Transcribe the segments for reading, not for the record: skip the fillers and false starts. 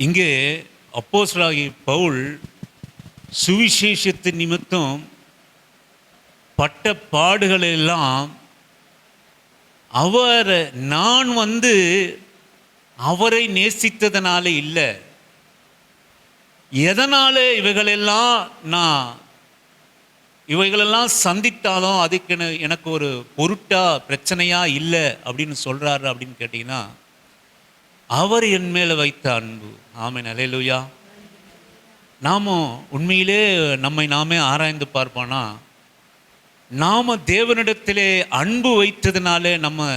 இங்கே அப்போஸ்தலனாகிய பவுல் சுவிசேஷத்தின் நிமித்தம் பட்ட பாடுகளெல்லாம் நான் அவரை நேசித்ததனால இல்லை, எதனால இவைகளெல்லாம் சந்தித்தாலும் அதுக்கு எனக்கு ஒரு பொருட்டா பிரச்சனையா இல்லை அப்படின்னு சொல்றாரு அப்படின்னு கேட்டீங்கன்னா, அவர் என் மேல வைத்த அன்பு. ஆமென், அல்லேலூயா. நாம உண்மையிலே நம்மை நாமே ஆராய்ந்து பார்ப்போனா, நாம தேவனிடத்திலே அன்பு வைத்ததுனாலே நம்ம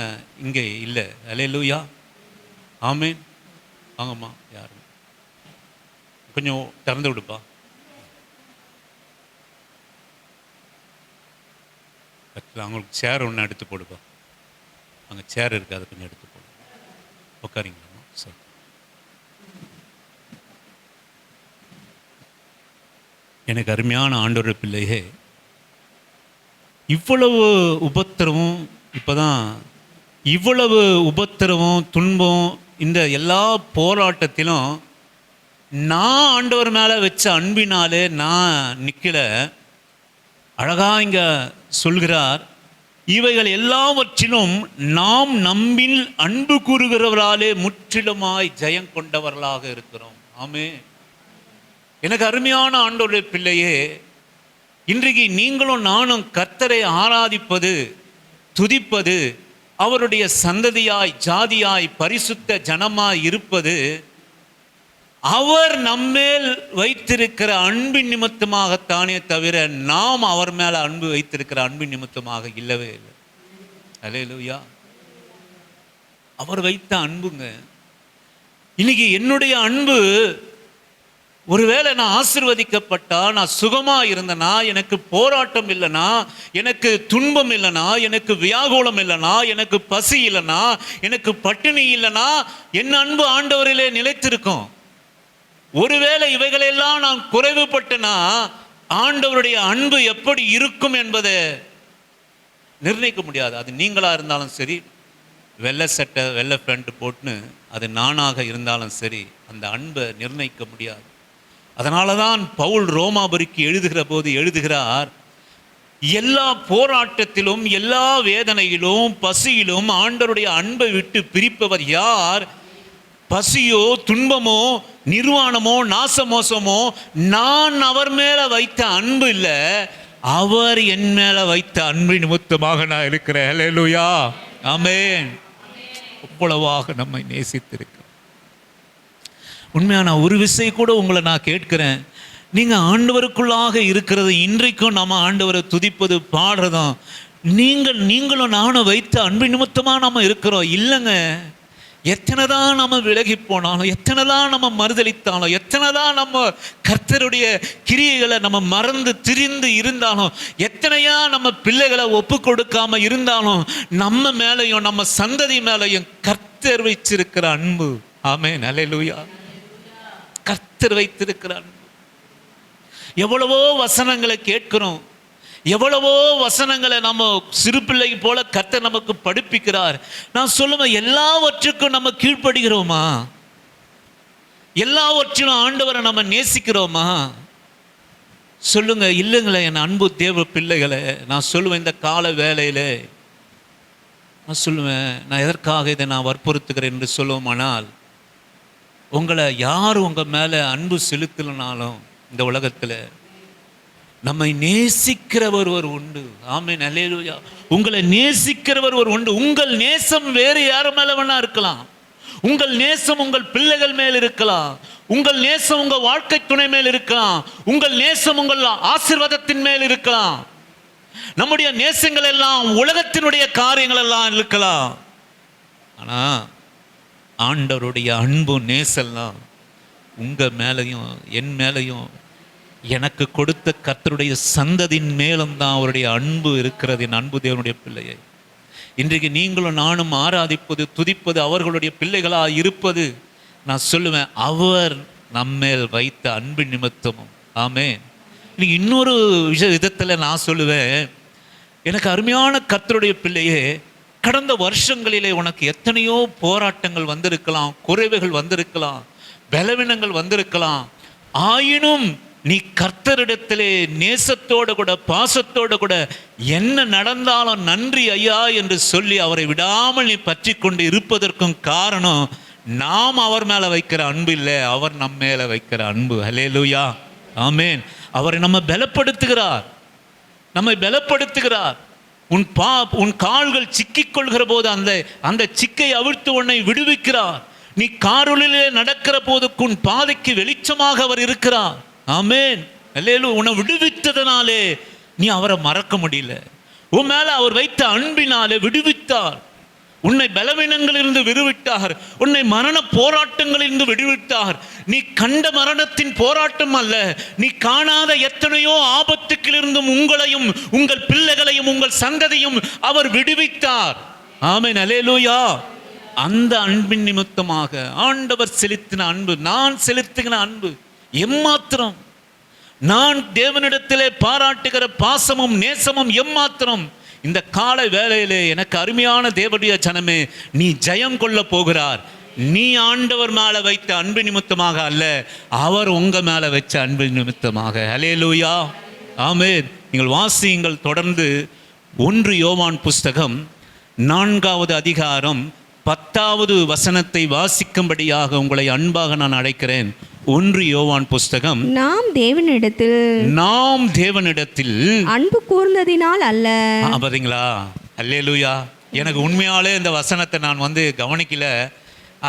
இங்கே இல்லை. அல்லேலூயா, ஆமென். வாங்கம்மா, யாரு கொஞ்சம் திறந்து விடுப்பா. அவங்களுக்கு சேர் ஒன்று எடுத்து போடுப்பா. அங்கே சேர் இருக்கு, அதை கொஞ்சம் எடுத்து போடு. உட்காரிங்களாம்மா. சரி, எனக்கு அருமையான ஆண்டவர் பிள்ளையே, இவ்வளவு உபத்திரமும் இவ்வளவு உபத்திரமும் துன்பம், இந்த எல்லா போராட்டத்திலும் நான் ஆண்டவர் மேலே வச்ச அன்பினாலே நான் நிற்கல. அழகா இங்க சொல்கிறார், இவைகள் எல்லாவற்றிலும் நாம் நம்பில் அன்பு கூறுகிறவராலே முற்றிலுமாய் ஜெயம் கொண்டவர்களாக இருக்கிறோம். ஆமென். எனக்கு அருமையான ஆண்டவருடைய பிள்ளையே, இன்றைக்கு நீங்களும் நானும் கர்த்தரை ஆராதிப்பது, துதிப்பது, அவருடைய சந்ததியாய் ஜாதியாய் பரிசுத்த ஜனமாய் இருப்பது அவர் நம்மேல் வைத்திருக்கிற அன்பின் நிமித்தமாகத்தானே தவிர நாம் அவர் மேல அன்பு வைத்திருக்கிற அன்பின் நிமித்தமாக இல்லவே இல்லை. அல்லேலூயா. அவர் வைத்த அன்புங்க. இன்னைக்கு என்னுடைய அன்பு, ஒருவேளை நான் ஆசீர்வதிக்கப்பட்டா, நான் சுகமா இருந்தனா, எனக்கு போராட்டம் இல்லைனா, எனக்கு துன்பம் இல்லைனா, எனக்கு வியாகுலம் இல்லைனா, எனக்கு பசி இல்லைனா, எனக்கு பட்டினி இல்லைனா, என் அன்பு ஆண்டவரிலே நிலைத்திருக்கும். ஒருவேளை இவைகளெல்லாம் நான் குறைவுபட்டனா ஆண்டவருடைய அன்பு எப்படி இருக்கும் என்பதை நிர்ணயிக்க முடியாது. அது நீங்களா இருந்தாலும் சரி, வெள்ளை சட்டை வெள்ளை பேண்ட் போட்டுன்னு அது நானாக இருந்தாலும் சரி, அந்த அன்பை நிர்ணயிக்க முடியாது. அதனால தான் பவுல் ரோமாபுரிக்கு எழுதுகிற போது எழுதுகிறார், எல்லா போராட்டத்திலும், எல்லா வேதனையிலும், பசியிலும் ஆண்டவருடைய அன்பை விட்டு பிரிப்பவர் யார்? பசியோ, துன்பமோ, நிர்வாணமோ, நாசமோசமோ, நான் அவர் மேல வைத்த அன்பு இல்லை, அவர் என் மேல வைத்த அன்பு நிமித்தமாக நான் இருக்கிறேன். அல்லேலூயா, ஆமென். அவ்வளவாக நம்மை நேசித்திருக்க. உண்மையான ஒரு விஷயம் கூட உங்களை நான் கேட்கிறேன், நீங்க ஆண்டவருக்குள்ளாக இருக்கிறது, இன்றைக்கும் நம்ம ஆண்டவரை துதிப்பது, பாடுறதும் நீங்களும் நானும் வைத்த அன்பு நிமித்தமா நம்ம இருக்கிறோம். இல்லைங்க, எத்தனை தான் நம்ம விலகி போனாலும், எத்தனை தான் நம்ம மறுதளித்தாலும், எத்தனை தான் நம்ம கர்த்தருடைய கிரியைகளை நம்ம மறந்து திரிந்து இருந்தாலும், எத்தனையா நம்ம பிள்ளைகளை ஒப்பு கொடுக்காம இருந்தாலும், நம்ம மேலையும் நம்ம சந்ததி மேலையும் கர்த்தர் வைச்சிருக்கிற அன்பு. ஆமென், அல்லேலூயா. கர்த்தர் வைத்திருக்கிற அன்பு. எவ்வளவோ வசனங்களை கேட்கிறோம், எவ்வளவோ வசனங்களை நம்ம சிறு பிள்ளை போல கர்த்தர் நமக்கு படிப்பிக்கிறார். நான் சொல்லுவேன், எல்லாவற்றுக்கும் நம்ம கீழ்ப்படுகிறோமா? எல்லாவற்றிலும் ஆண்டவரை நம்ம நேசிக்கிறோமா? சொல்லுங்க. இல்லைங்களே என் அன்பு தேவ பிள்ளைகளை, நான் சொல்லுவேன், இந்த கால வேளையில நான் சொல்லுவேன், நான் எதற்காக இதை நான் வற்புறுத்துகிறேன் என்று சொல்லுவோமானால், உங்களை யார் உங்க மேல அன்பு செலுத்தலனாலும் இந்த உலகத்துல நம்மை நேசிக்கிறவர் ஒரு உண்டு. ஆமென், அல்லேலூயா. உங்களை நேசிக்கிறவர் ஒரு உண்டு. உங்கள் நேசம் வேறு யார் மேல வேணா இருக்கலாம். உங்கள் நேசம் உங்கள் பிள்ளைகள் மேல் இருக்கலாம். உங்கள் நேசம் உங்கள் வாழ்க்கை துணை மேல் இருக்கலாம். உங்கள் நேசம் உங்கள் ஆசீர்வாதத்தின் மேல் இருக்கலாம். நம்முடைய நேசங்கள் எல்லாம் உலகத்தினுடைய காரியங்கள் எல்லாம் இருக்கலாம். ஆனா ஆண்டவருடைய அன்பு நேசம்லாம் உங்க மேலையும் என் மேலையும் எனக்கு கொடுத்த கர்த்தருடைய சந்ததியின் மேலும் தான் அவருடைய அன்பு இருக்கிறது. என் அன்பு தேவனுடைய பிள்ளையை, இன்றைக்கு நீங்களும் நானும் ஆராதிப்பது, துதிப்பது, அவர்களுடைய பிள்ளைகளாக இருப்பது, நான் சொல்லுவேன், அவர் நம்மேல் வைத்த அன்பு நிமித்தமும். ஆமென். இன்னைக்கு இன்னொரு விதத்தில் நான் சொல்லுவேன், எனக்கு அருமையான கர்த்தருடைய பிள்ளையே, கடந்த வருஷங்களிலே உனக்கு எத்தனையோ போராட்டங்கள் வந்திருக்கலாம், குறைவுகள் வந்திருக்கலாம், பலவீனங்கள் வந்திருக்கலாம். ஆயினும் நீ கர்த்தரிடத்திலே நேசத்தோடு கூட பாசத்தோடு கூட என்ன நடந்தாலும் நன்றி ஐயா என்று சொல்லி அவரை விடாமல் நீ பற்றி கொண்டு இருப்பதற்கும் காரணம் நாம் அவர் மேல வைக்கிற அன்பு இல்லை, அவர் நம்ம மேல வைக்கிற அன்பு. ஹல்லேலூயா, ஆமென். அவரை நம்மை பலப்படுத்துகிறார். உன் கால்கள் சிக்கிக் கொள்கிற போது அந்த சிக்கை அவிழ்த்து உன்னை விடுவிக்கிறார். நீ காருளிலே நடக்கிற போது உன் பாதைக்கு வெளிச்சமாக அவர் இருக்கிறார். ஆமென், அல்லேலூயா. உன்னை விடுவித்ததனாலே நீ அவரை மறக்க முடியல. உன் மேல அவர் வைத்த அன்பினாலே விடுவித்தார். உன்னை பலவீனங்களிலிருந்து விடுவித்தார். உன்னை மரண போராட்டங்களிலிருந்து விடுவித்தார். நீ கண்ட மரணத்தின் போராட்டம் அல்ல, நீ காணாத எத்தனையோ ஆபத்துக்களிலிருந்தும் உங்களையும் உங்கள் பிள்ளைகளையும் உங்கள் சந்ததியும் அவர் விடுவித்தார். ஆமென், அல்லேலூயா. அந்த அன்பின் நிமித்தமாக ஆண்டவர் செலுத்தின அன்பு, நான் செலுத்துகிற அன்பு எம்மாத்திரம். நான் தேவனிடத்திலே பாராட்டுகிற பாசமும் நேசமும் எம்மாத்திரம். இந்த கால வேளையிலே எனக்கு அருமையான தேவனுடைய ஜனமே, நீ ஜெயம் கொள்ள போகிறார். நீ ஆண்டவர் மேல வைத்த அன்பு நிமித்தமாக அல்ல, அவர் உங்க மேல வச்ச அன்பு நிமித்தமாக. ஹல்லேலூயா, ஆமென். நீங்கள் வாசியுங்கள் தொடர்ந்து. 1 யோவான் புஸ்தகம் 4வது அதிகாரம் 10வது வசனத்தை வாசிக்கும்படியாக உங்களை அன்பாக நான் அழைக்கிறேன். 1 யோவான் புஸ்தகம். நாம் தேவனிடத்தில் அன்பு கூர்ந்ததினால் அல்ல. பாத்தீங்களா, அல்லேலூயா. எனக்கு உண்மையாலே இந்த வசனத்தை நான் கவனிக்கல,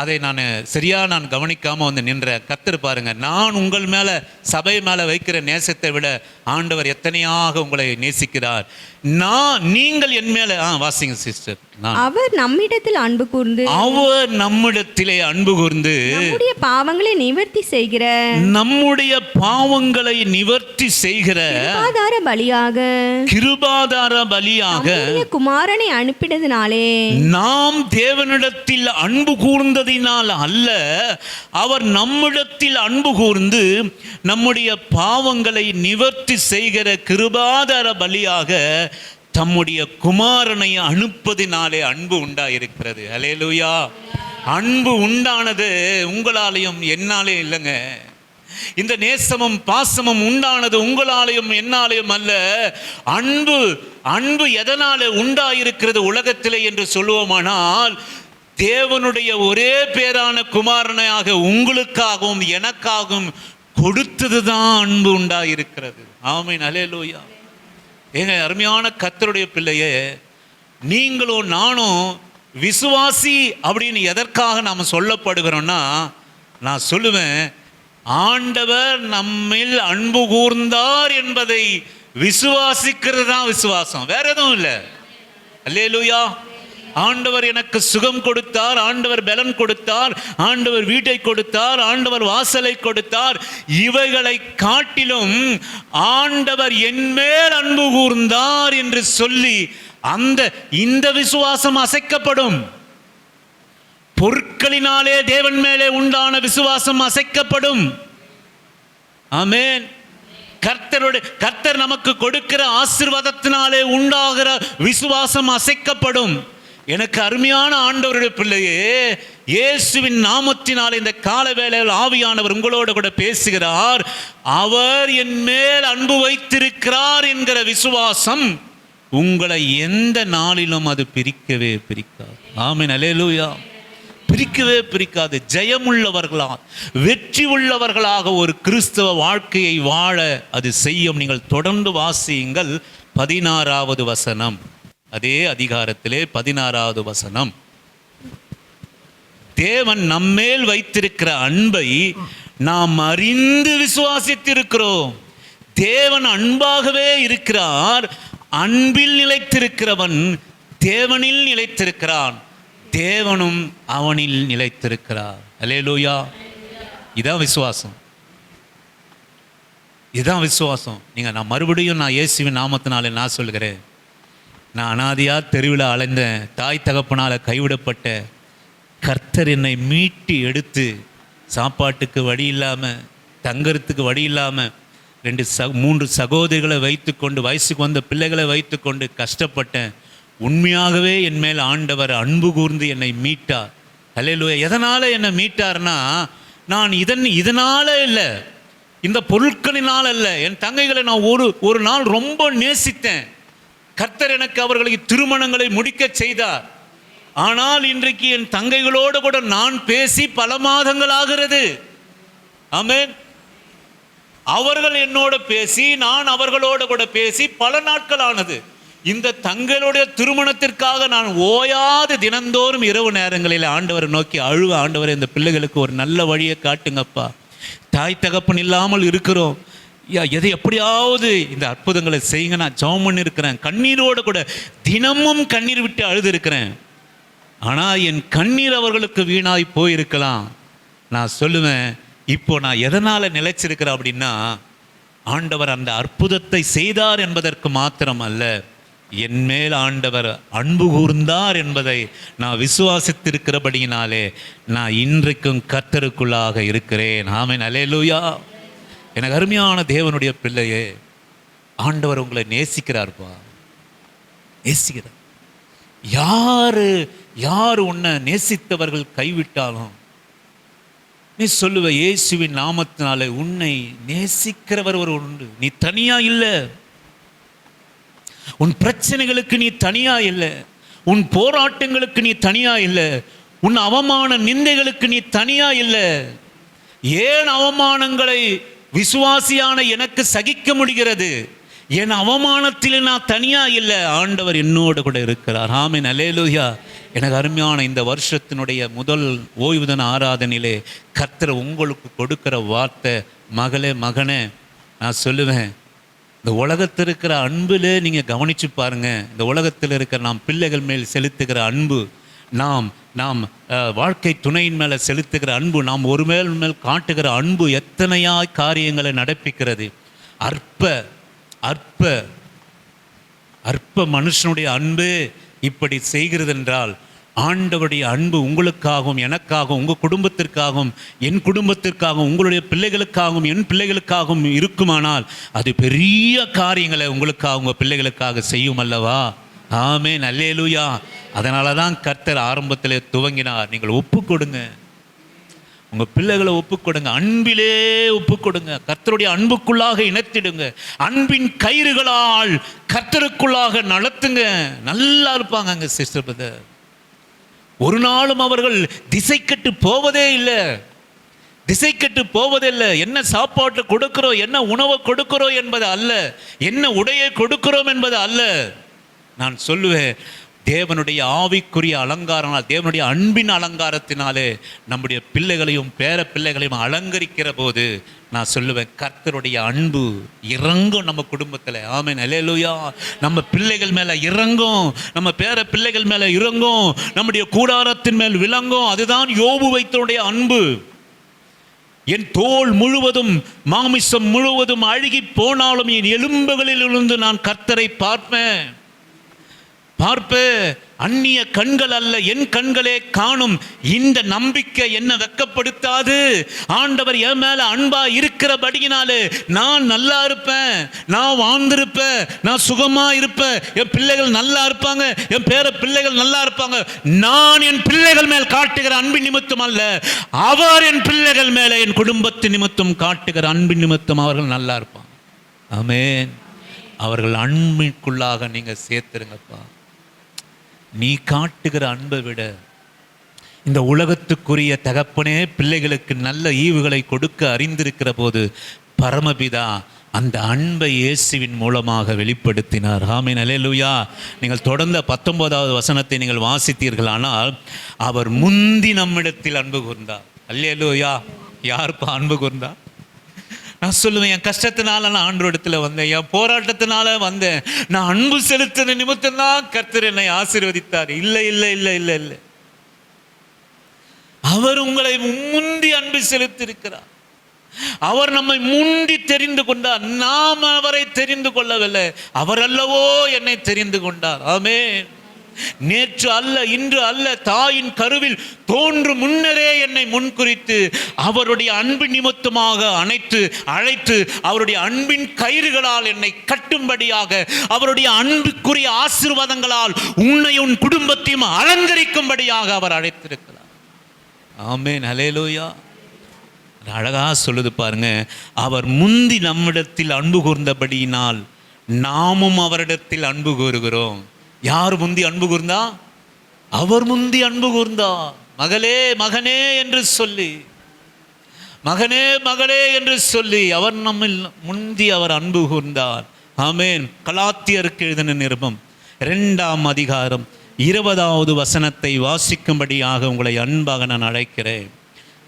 அதை நான் கவனிக்காம நின்ற கர்த்தர் பாருங்க, நான் உங்கள் மேல சபை மேல வைக்கிற நேசத்தை விட ஆண்டவர் எத்தனையாக உங்களை நேசிக்கிறார். நீங்கள் என் மேல வாசிங்க சிஸ்டர். அவர் நம்மிடத்தில் அன்பு கூர்ந்து, அவர் நம்மிடத்திலே அன்பு கூர்ந்து நம்முடைய பாவங்களை நிவர்த்தி செய்கிற கிருபாதார பலியாக குமாரனை அனுப்பினதினாலே நாம் தேவனிடத்தில் அன்பு கூர்ந்ததினால் அல்ல, அவர் நம்மிடத்தில் அன்பு கூர்ந்து நம்முடைய பாவங்களை நிவர்த்தி செய்கிற கிருபாதார பலியாக தம்முடைய குமாரனை அனுப்பதினாலே அன்பு உண்டாயிருக்கிறது. ஹல்லேலூயா. அன்பு உண்டானது உங்களாலையும் என்னாலே இல்லைங்க. இந்த நேசமும் பாசமும் உண்டானது உங்களாலையும் என்னாலையும் அல்ல. அன்பு எதனாலே உண்டாயிருக்கிறது உலகத்திலே என்று சொல்லுவோமானால், தேவனுடைய ஒரே பேரான குமாரனாக உங்களுக்காகவும் எனக்காகவும் கொடுத்ததுதான் அன்பு உண்டாயிருக்கிறது. ஆமென், அல்லேலூயா. ஏங்க அருமையான கர்த்தருடைய பிள்ளையே, நீங்களும் நானும் விசுவாசி அப்படின்னு எதற்காக நாம் சொல்லப்படுகிறோம்னா, நான் சொல்லுவேன், ஆண்டவர் நம்மில் அன்பு கூர்ந்தார் என்பதை விசுவாசிக்கிறது தான் விசுவாசம், வேற எதுவும் இல்லை. அல்லேலூயா. ஆண்டவர் எனக்கு சுகம் கொடுத்தார், ஆண்டவர் பலன் கொடுத்தார், ஆண்டவர் வீட்டை கொடுத்தார், ஆண்டவர் வாசலை கொடுத்தார், இவைகளை காட்டிலும் ஆண்டவர் என்மேல் அன்பு கூர்ந்தார் என்று சொல்லி இந்த விசுவாசம் அசைக்கப்படும். பொருட்களினாலே தேவன் மேலே உண்டான விசுவாசம் அசைக்கப்படும். ஆமென். கர்த்தர் நமக்கு கொடுக்கிற ஆசீர்வாதத்தினாலே உண்டாகிற விசுவாசம் அசைக்கப்படும். எனக்கு அருமையான ஆண்டவருடைய பிள்ளையே, இயேசுவின் நாமத்தினால் இந்த கால வேளையில் ஆவியானவர் உங்களோடு கூட பேசுகிறார். அவர் என் மேல் அன்பு வைத்திருக்கிறார் என்கிற விசுவாசம் உங்களை எந்த நாளிலும் அது பிரிக்கவே பிரிக்காது. ஆமென், அல்லேலூயா. பிரிக்கவே பிரிக்காது. ஜெயமுள்ளவர்களாக, வெற்றி உள்ளவர்களாக ஒரு கிறிஸ்தவ வாழ்க்கையை வாழ அது செய்யும். நீங்கள் தொடர்ந்து வாசியுங்கள். 16வது வசனம், அதே அதிகாரத்திலே 16வது வசனம். தேவன் நம்மேல் வைத்திருக்கிற அன்பை நாம் அறிந்து விசுவாசித்திருக்கிறோம். தேவன் அன்பாகவே இருக்கிறார். அன்பில் நிலைத்திருக்கிறவன் தேவனில் நிலைத்திருக்கிறான், தேவனும் அவனில் நிலைத்திருக்கிறார். அல்லேலூயா. இதான் விசுவாசம், இதுதான் விசுவாசம். நான் மறுபடியும் இயேசுவின் நாமத்தினாலே நான் சொல்கிறேன், நான் அனாதையா தெருவில் அலைந்தேன், தாய் தகப்பனால் கைவிடப்பட்ட கர்த்தர் என்னை மீட்டி எடுத்து சாப்பாட்டுக்கு வழி இல்லாமல், தங்கறதுக்கு வழி இல்லாமல், 3 சகோதரிகளை வைத்துக்கொண்டு, வயசுக்கு வந்த பிள்ளைகளை வைத்துக்கொண்டு கஷ்டப்பட்டேன். உண்மையாகவே என் மேல் ஆண்டவர் அன்பு கூர்ந்து என்னை மீட்டார். அல்லேலூயா. எதனால் என்னை மீட்டார்னா, நான் இதனால இல்லை, இந்த பொருட்களினால் அல்ல. என் தங்கைகளை நான் ஒரு நாள் ரொம்ப நேசித்தேன். கர்த்தர் எனக்கு அவர்களுக்கு திருமணங்களை முடிக்க செய்தார். ஆனால் இன்றைக்கு என் தங்கைகளோடு கூட நான் பேசி பல மாதங்கள் ஆகிறது. ஆமென். அவர்கள் என்னோட பேசி, நான் அவர்களோடு கூட பேசி பல நாட்கள் ஆனது. இந்த தங்களுடைய திருமணத்திற்காக நான் ஓயாது தினந்தோறும் இரவு நேரங்களில் ஆண்டவரை நோக்கி அழுவ, ஆண்டவரை இந்த பிள்ளைகளுக்கு ஒரு நல்ல வழியை காட்டுங்கப்பா, தாய் தகப்பன் இல்லாமல் இருக்கிறோம், எதை எப்படியாவது இந்த அற்புதங்களை செய்யுங்க. நான் ஜெபம் பண்ணி இருக்கிறேன், கண்ணீரோடு கூட தினமும் கண்ணீர் விட்டு அழுது இருக்கிறேன். ஆனால் என் கண்ணீர் அவர்களுக்கு வீணாய் போயிருக்கலாம். நான் சொல்லுவேன், இப்போ நான் எதனால் நிலைச்சிருக்கிறேன் அப்படின்னா, ஆண்டவர் அந்த அற்புதத்தை செய்தார் என்பதற்கு மாத்திரம் அல்ல, என் மேல் ஆண்டவர் அன்பு கூர்ந்தார் என்பதை நான் விசுவாசித்திருக்கிறபடியினாலே நான் இன்றைக்கும் கர்த்தருக்குள்ளாக இருக்கிறேன். ஆமென். அல்லேலூயா. எனக்கு அருமையான தேவனுடைய பிள்ளையே, ஆண்டவர் உங்களை நேசிக்கிறார்ப்பா, நேசிக்கிறார். யார் உன்னை நேசித்தவர்கள் கைவிட்டாலும் நீ சொல்லுவ, இயேசுவின் நாமத்தினாலே உன்னை நேசிக்கிறவர் ஒரு உண்டு. நீ தனியா இல்லை, உன் பிரச்சனைகளுக்கு நீ தனியா இல்லை, உன் போராட்டங்களுக்கு நீ தனியா இல்லை, உன் அவமான நிந்தைகளுக்கு நீ தனியா இல்லை. ஏன் அவமானங்களை விசுவாசியான எனக்கு சகிக்க முடிகிறது? என் அவமானத்தில் நான் தனியா இல்லை, ஆண்டவர் என்னோடு கூட இருக்கிறார். ஆமென். அல்லேலூயா. எனக்கு அருமையான இந்த வருஷத்தினுடைய முதல் ஓய்வு தின ஆராதனையிலே கர்த்தர் உங்களுக்கு கொடுக்கிற வார்த்தை, மகளே மகனே, நான் சொல்லுவேன், இந்த உலகத்தில் இருக்கிற அன்பில் நீங்கள் கவனித்து பாருங்க. இந்த உலகத்தில் இருக்கிற நாம் பிள்ளைகள் மேல் செலுத்துகிற அன்பு, நாம் வாழ்க்கை துணையின் மேலே செலுத்துகிற அன்பு, நாம் ஒரு மேல் காட்டுகிற அன்பு எத்தனையா காரியங்களை நடப்பிக்கிறது. அற்ப மனுஷனுடைய அன்பு இப்படி செய்கிறது என்றால், ஆண்டவருடைய அன்பு உங்களுக்காகவும் எனக்காகவும் உங்கள் குடும்பத்திற்காகவும் என் குடும்பத்திற்காகவும் உங்களுடைய பிள்ளைகளுக்காகவும் என் பிள்ளைகளுக்காகவும் இருக்குமானால் அது பெரிய காரியங்களை உங்களுக்காக உங்கள் பிள்ளைகளுக்காக செய்யும் அல்லவா? ஆமென். அல்லேலூயா. அதனால தான் கர்த்தர் ஆரம்பத்திலே துவங்கினார், நீங்கள் ஒப்பு கொடுங்க, உங்கள் பிள்ளைகளை ஒப்பு கொடுங்க, அன்பிலே ஒப்பு கொடுங்க, கர்த்தருடைய அன்புக்குள்ளாக இணைத்திடுங்க, அன்பின் கயிறுகளால் கர்த்தருக்குள்ளாக நடத்துங்க. நல்லா இருப்பாங்க அங்கே சிஸ்டர் பிரதர். ஒரு நாளும் அவர்கள் திசை கட்டு போவதே இல்லை, திசை கட்டு போவதில்லை. என்ன சாப்பாட்டு கொடுக்கிறோம், என்ன உணவை கொடுக்கிறோம் என்பது அல்ல, என்ன உடையை கொடுக்கிறோம் என்பது அல்ல. நான் சொல்லுவேன், தேவனுடைய ஆவிக்குரிய அலங்காரனால், தேவனுடைய அன்பின் அலங்காரத்தினாலே நம்முடைய பிள்ளைகளையும் பேர பிள்ளைகளையும் அலங்கரிக்கிற போது நான் சொல்லுவேன், கர்த்தருடைய அன்பு இறங்கும் நம்ம குடும்பத்தில். ஆமென். அல்லேலூயா. நம்ம பிள்ளைகள் மேலே இறங்கும், நம்ம பேர பிள்ளைகள் மேலே இறங்கும், நம்முடைய கூடாரத்தின் மேல் விளங்கும். அதுதான் யோபு வைத்தனுடைய அன்பு. என் தோல் முழுவதும் மாமிசம் முழுவதும் அழுகி போனாலும் என் எலும்புகளில் இருந்து நான் கர்த்தரை பார்ப்பேன். அந்நிய கண்கள் அல்ல, என் கண்களே காணும். இந்த நம்பிக்கை என்ன வெட்கப்படுத்தாது. ஆண்டவர் என் மேல அன்பா இருக்கிறபடியினாலே நான் நல்லா இருப்பேன், நான் வாழ்ந்திருப்பேன், நான் சுகமா இருப்பேன், என் பிள்ளைகள் நல்லா இருப்பாங்க, என் பேர பிள்ளைகள் நல்லா இருப்பாங்க. நான் என் பிள்ளைகள் மேல் காட்டுகிற அன்பின் நிமித்தம் அல்ல, அவர் என் பிள்ளைகள் மேலே என் குடும்பத்தின் நிமித்தம் காட்டுகிற அன்பின் நிமித்தம் அவர்கள் நல்லா இருப்பாங்க. ஆமென். அவர்கள் அன்பிற்குள்ளாக நீங்க சேர்த்துருங்கப்பா. நீ காட்டுகிற அன்பை விட இந்த உலகத்துக்குரிய தகப்பனே பிள்ளைகளுக்கு நல்ல ஈவுகளை கொடுக்க அறிந்திருக்கிற போது பரமபிதா அந்த அன்பை இயேசுவின் மூலமாக வெளிப்படுத்தினார். ஆமென். அல்லேலூயா. நீங்கள் தொடர்ந்த 19வது வசனத்தை நீங்கள் வாசித்தீர்கள், ஆனால் அவர் முந்தி நம்மிடத்தில் அன்பு கூர்ந்தார். அல்லேலூயா. யாருப்பா அன்பு கூர்ந்தார்? நான் சொல்லுவேன், என் கஷ்டத்தினால நான் ஆண்டவரிடத்தில் வந்தேன், என் போராட்டத்தினால வந்தேன், நான் அன்பு செலுத்தின நிமித்தம் தான் கர்த்தர் என்னை ஆசீர்வதித்தார். இல்லை இல்லை இல்லை இல்லை இல்லை, அவர் உங்களை முந்தி அன்பு செலுத்தியிருக்கிறார். அவர் நம்மை முந்தி தெரிந்து கொண்டார், நாம் அவரை தெரிந்து கொள்ளவில்லை, அவர் அல்லவோ என்னை தெரிந்து கொண்டார். ஆமென். நேற்று அல்ல, இன்று அல்ல, தாயின் கருவில் தோன்றும் முன்னரே என்னை முன்குறித்து அவருடைய அன்பு நிமித்தமாக அழைத்து அவருடைய அன்பின் கயிறுகளால் என்னை கட்டும்படியாக, அவருடைய அன்புக்குரிய ஆசீர்வாதங்களால் உன்னை உன் குடும்பத்தையும் அலங்கரிக்கும்படியாக அவர் அழைத்திருக்கிறார். ஆமென், ஹல்லேலூயா. அழகா சொல்லுது பாருங்க, அவர் முந்தி நம்மிடத்தில் அன்பு கூர்ந்தபடியினால் நாமும் அவரிடத்தில் அன்பு கூறுகிறோம். யார் முந்தி அன்பு கூர்ந்தா? அவர் முந்தி அன்பு கூர்ந்தா. மகளே மகனே என்று சொல்லி, மகனே மகளே என்று சொல்லி அவர் நம்மில் முந்தி அவர் அன்பு கூர்ந்தார். ஆமென். கலாத்தியருக்கு எழுதின நிருபம் 2ஆம் அதிகாரம் 20வது வசனத்தை வாசிக்கும்படியாக உங்களை அன்பாக நான் அழைக்கிறேன்.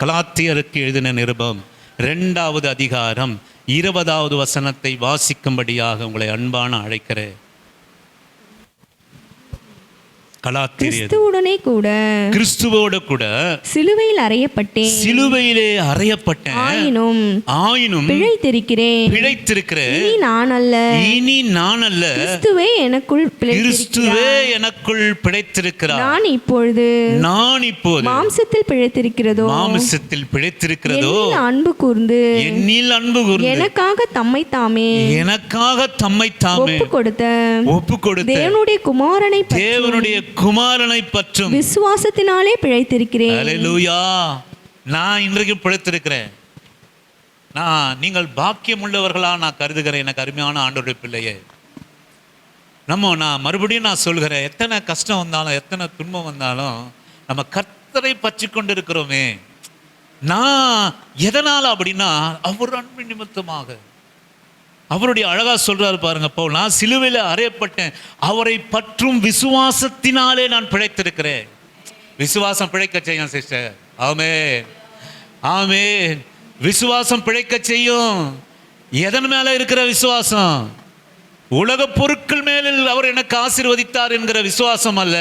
கலாத்தியருக்கு எழுதின நிருபம் 2வது அதிகாரம் 20வது வசனத்தை வாசிக்கும்படியாக உங்களை அன்பான அழைக்கிறேன். கிறிஸ்துவுடனே கூட, கிறிஸ்துவோடு கூட சிலுவையில் அறையப்பட்டேன், சிலுவையிலே அறையப்பட்டேன், ஆயினும் பிழைத்திருக்கிறேன். இனி நான் அல்ல, கிறிஸ்துவே எனக்குள் பிழைத்திருக்கிறார். நான் இப்பொழுது மாம்சத்தில் பிழைத்திருக்கிறதோ அன்பு கூர்ந்து எனக்காக தம்மை தாமே ஒப்பு கொடுத்த தேவனுடைய குமாரனை பற்றும் விசுவாசத்தினாலே பிழைத்திருக்கிறேன். அல்லேலூயா. நான் இன்றைக்கு பிழைத்திருக்கிறேன். நீங்கள் பாக்கியம் உள்ளவர்களா நான் கருதுகிறேன். எனக்கு அருமையான ஆண்டவருடைய பிள்ளையே, நான் மறுபடியும் சொல்கிறேன், எத்தனை கஷ்டம் வந்தாலும் எத்தனை துன்பம் வந்தாலும் நம்ம கர்த்தரை பற்றி கொண்டு இருக்கிறோமே. நான் எதனால அப்படின்னா அவர் அன்பு நிமித்தமாக. அவருடைய அழகா சொல்றாரு பாருங்க, பவுல், நான் சிலுவையில் அறையப்பட்டேன், அவரை பற்றும் விசுவாசத்தினாலே நான் பிழைத்திருக்கிறேன். விசுவாசம் பிழைக்க செய்யும் சிஸ்டர். ஆமென், ஆமென். விசுவாசம் பிழைக்க செய்யும். எதன் மேல இருக்கிற விசுவாசம்? உலக பொருட்கள் மேலில் அவர் எனக்கு ஆசீர்வதித்தார் என்கிற விசுவாசம் அல்ல,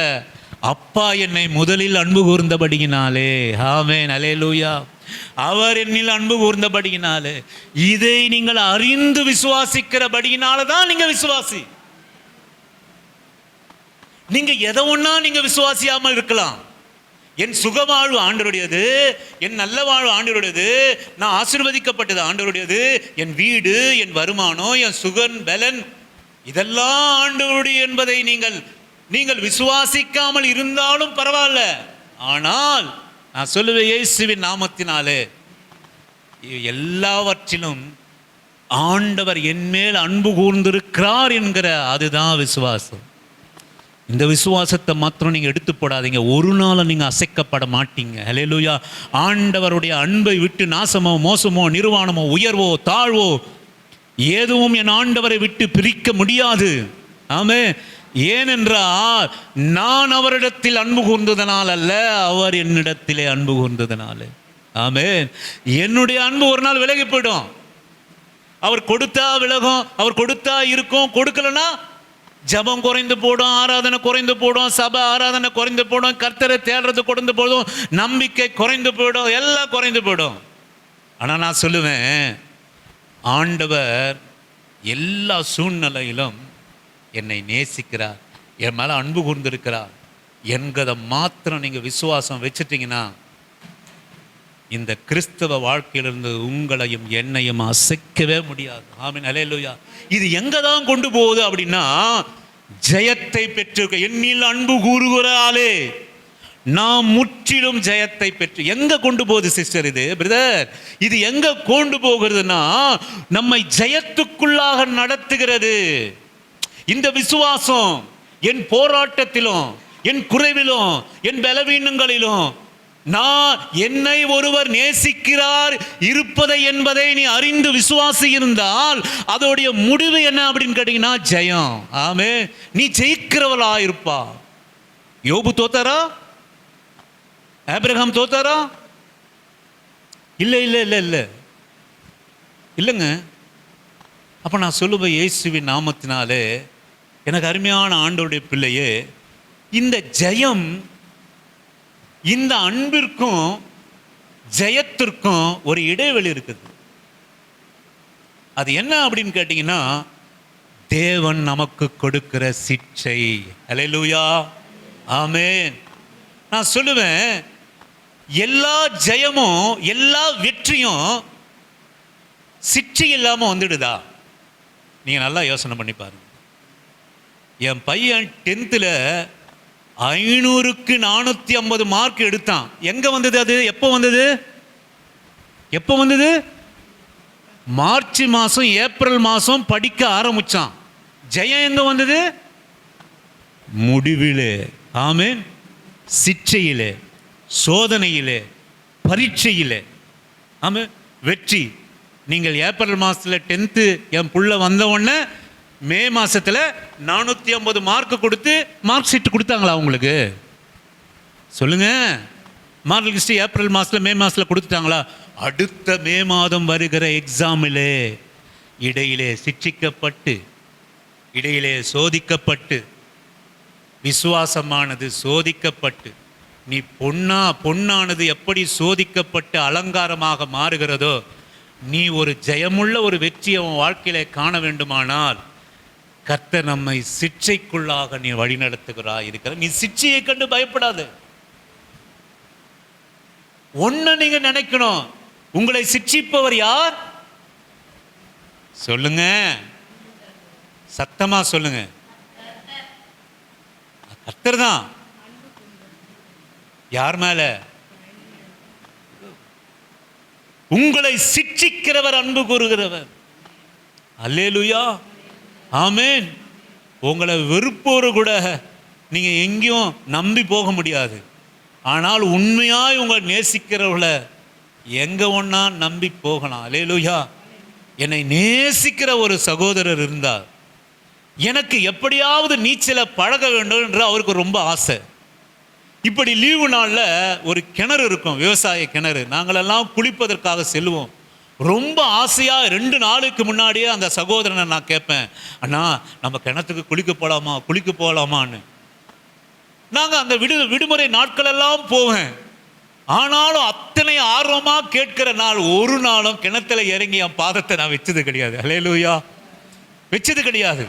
அப்பா என்னை முதலில் அன்பு கூர்ந்தபடியினாலே. ஆமென், அல்லேலூயா. அவர் என்னில் அன்பு கூர்ந்தபடியினாலே, இதை நீங்கள் அறிந்து விசுவாசிக்கிறபடியினால தான் நீங்க விசுவாசி. நீங்க எதை ஒண்ணா நீங்க விசுவாசியாமல் இருக்கலாம். என் சுகவாழ்வு ஆண்டவருடையது, என் நல்ல வாழ்வு ஆண்டவருடையது, நான் ஆசீர்வதிக்கப்பட்டது ஆண்டவருடையது, என் வீடு, என் வருமானம், என் சுகன் பலன் இதெல்லாம் ஆண்டவருடைய என்பதை நீங்கள் விசுவாசிக்காமல் இருந்தாலும் பரவாயில்ல. ஆனால் நான் சொல்லுவேன், இயேசுவின் நாமத்தினாலே எல்லாவற்றிலும் ஆண்டவர் என் மேல் அன்பு கூர்ந்திருக்கிறார் என்கிற அதுதான் விசுவாசம். இந்த விசுவாசத்தை மாத்திரம் நீங்க எடுத்து போடாதீங்க. ஒரு நாள் நீங்க அசைக்கப்பட மாட்டீங்க. அல்லேலூயா. ஆண்டவருடைய அன்பை விட்டு நாசமோ மோசமோ நிர்வாணமோ உயர்வோ தாழ்வோ எதுவும் என் ஆண்டவரை விட்டு பிரிக்க முடியாது. ஆமென். ஏனென்றால் நான் அவரிடத்தில் அன்பு கூர்ந்ததனால் அல்ல, அவர் என்னிடத்திலே அன்பு கூர்ந்ததனாலே. ஆமென். என்னுடைய அன்பு ஒரு நாள் விலகி போயிடும். அவர் கொடுத்தா விலகும், அவர் கொடுத்தா இருக்கும், கொடுக்கலன்னா ஜபம் குறைந்து போடும், ஆராதனை குறைந்து போடும், சபை ஆராதனை குறைந்து போடும், கர்த்தரை தேடுறது குறைந்து போடும், நம்பிக்கை குறைந்து போயிடும், எல்லாம் குறைந்து போயிடும். ஆனால் நான் சொல்லுவேன், ஆண்டவர் எல்லா சூழ்நிலையிலும் என்னை நேசிக்கிறார், என் மேலே அன்பு கூர்ந்திருக்கிறார் என்கிறத மாத்திரம் நீங்கள் விசுவாசம் வச்சுட்டீங்கன்னா இந்த கிறிஸ்தவ வாழ்க்கையிலிருந்து உங்களையும் என்னையும் அசைக்கவே முடியாது. ஆமென், அல்லேலூயா. இது எங்கே தான் கொண்டு போகுது அப்படின்னா, ஜெயத்தை பெற்று என்னில் அன்பு கூறுகிறாளே நாம் முற்றிலும் ஜெயத்தை பெற்று எங்க கொண்டு போகுது சிஸ்டர்? இது பிரதர், இது எங்க கொண்டு போகிறதுனா நம்மை ஜெயத்துக்குள்ளாக நடத்துகிறது. இந்த விசுவாசம் என் போராட்டத்திலும், என் குறைவிலும், என் பலவீனங்களிலும் நான் என்னை ஒருவர் நேசிக்கிறார் இருப்பதை என்பதை நீ அறிந்து விசுவாசி இருந்தால் அதோடைய முடிவு என்ன அப்படின்னு கேட்டீங்கன்னா ஜெயம். ஆமே, நீ ஜெயிக்கிறவளா இருப்பா. யோபு தோத்தாரா? ஆபிரகாம் தோத்தாரா? இல்லை இல்லை இல்லை இல்லை இல்லைங்க. அப்போ நான் சொல்லுவேன், இயேசுவின் நாமத்தினாலே எனக்கு அருமையான ஆண்டவருடைய பிள்ளையே, இந்த ஜெயம், இந்த அன்பிற்கும் ஜெயத்திற்கும் ஒரு இடைவெளி இருக்குது. அது என்ன அப்படின்னு கேட்டீங்கன்னா, தேவன் நமக்கு கொடுக்கிற சிட்சை. அல்லேலூயா. ஆமென். நான் சொல்லுவேன், எல்லா ஜெயமும் எல்லா வெற்றியும் சிற்றை இல்லாம வந்துடுதா? நீங்க நல்லா யோசனை பண்ணி பாருங்க. என் பையன் 10th 500க்கு 450 மார்க் எடுத்தான். எங்க வந்தது அது? எப்போ வந்தது? மார்ச் மாசம் ஏப்ரல் மாசம் படிக்க ஆரம்பிச்சான். ஜெயம் எங்க வந்தது? முடிவிலே. ஆமென். சிற்றையிலே, சோதனையிலே, பரீட்சையிலே. ஆமென். வெற்றி. நீங்கள் ஏப்ரல் மாசத்துல 10th என் புள்ள வந்த உடனே மே மாசத்துல 450 மார்க் கொடுத்து மார்க் ஷீட் கொடுத்தாங்களா உங்களுக்கு? சொல்லுங்க. மார்க் லிஸ்ட் ஏப்ரல் மாசத்துல மே மாசத்துல கொடுத்துட்டாங்களா? அடுத்த மே மாதம் வருகிற எக்ஸாமிலே இடையிலே சிட்சிக்கப்பட்டு, இடையிலே சோதிக்கப்பட்டு, விசுவாசமானது சோதிக்கப்பட்டு, நீ பொன்னானது எப்படி சோதிக்கப்பட்டு அலங்காரமாக மாறுகிறதோ, நீ ஒரு ஜெயமுள்ள ஒரு வெற்றியை உன் வாழ்க்கையில காண வேண்டுமானால் கர்த்தர் நம்மை சிட்சைக்குள்ளாக நீ வழி நடத்துகிறாய் இருக்கிற. நீ சிட்சையை கண்டு பயப்படாது. ஒண்ணு நீங்க நினைக்கணும், உங்களை சிட்சிப்பவர் யார்? சொல்லுங்க, சத்தமா சொல்லுங்க. கர்த்தர் தான். யார் மேல? உங்களை சிட்சிக்கிறவர், அன்பு கூறுகிறவர். அல்லேலூயா, ஆமென். உங்களை வெறுப்போரு கூட நீங்க எங்கேயும் நம்பி போக முடியாது. ஆனால் உண்மையாய் உங்களை நேசிக்கிறவள எங்க ஒன்னா நம்பி போகலாம். அல்லேலூயா. என்னை நேசிக்கிற ஒரு சகோதரர் இருந்தார். எனக்கு எப்படியாவது நீச்சலை பழக வேண்டும் என்று அவருக்கு ரொம்ப ஆசை. இப்படி லீவு நாளில் ஒரு கிணறு இருக்கும், விவசாய கிணறு. நாங்களெல்லாம் குளிப்பதற்காக செல்வோம். ரொம்ப ஆசையாக 2 நாளுக்கு முன்னாடியே அந்த சகோதரனை நான் கேட்பேன், அண்ணா நம்ம கிணத்துக்கு குளிக்க போகலாமான்னு. நாங்கள் அந்த விடுமுறை நாட்களெல்லாம் போவேன். ஆனாலும் அத்தனை ஆர்வமாக கேட்கிற நாள் ஒரு நாளும் கிணத்துல இறங்கி என் பாதத்தை நான் வச்சது கிடையாது. அல்லேலூயா, வச்சது கிடையாது.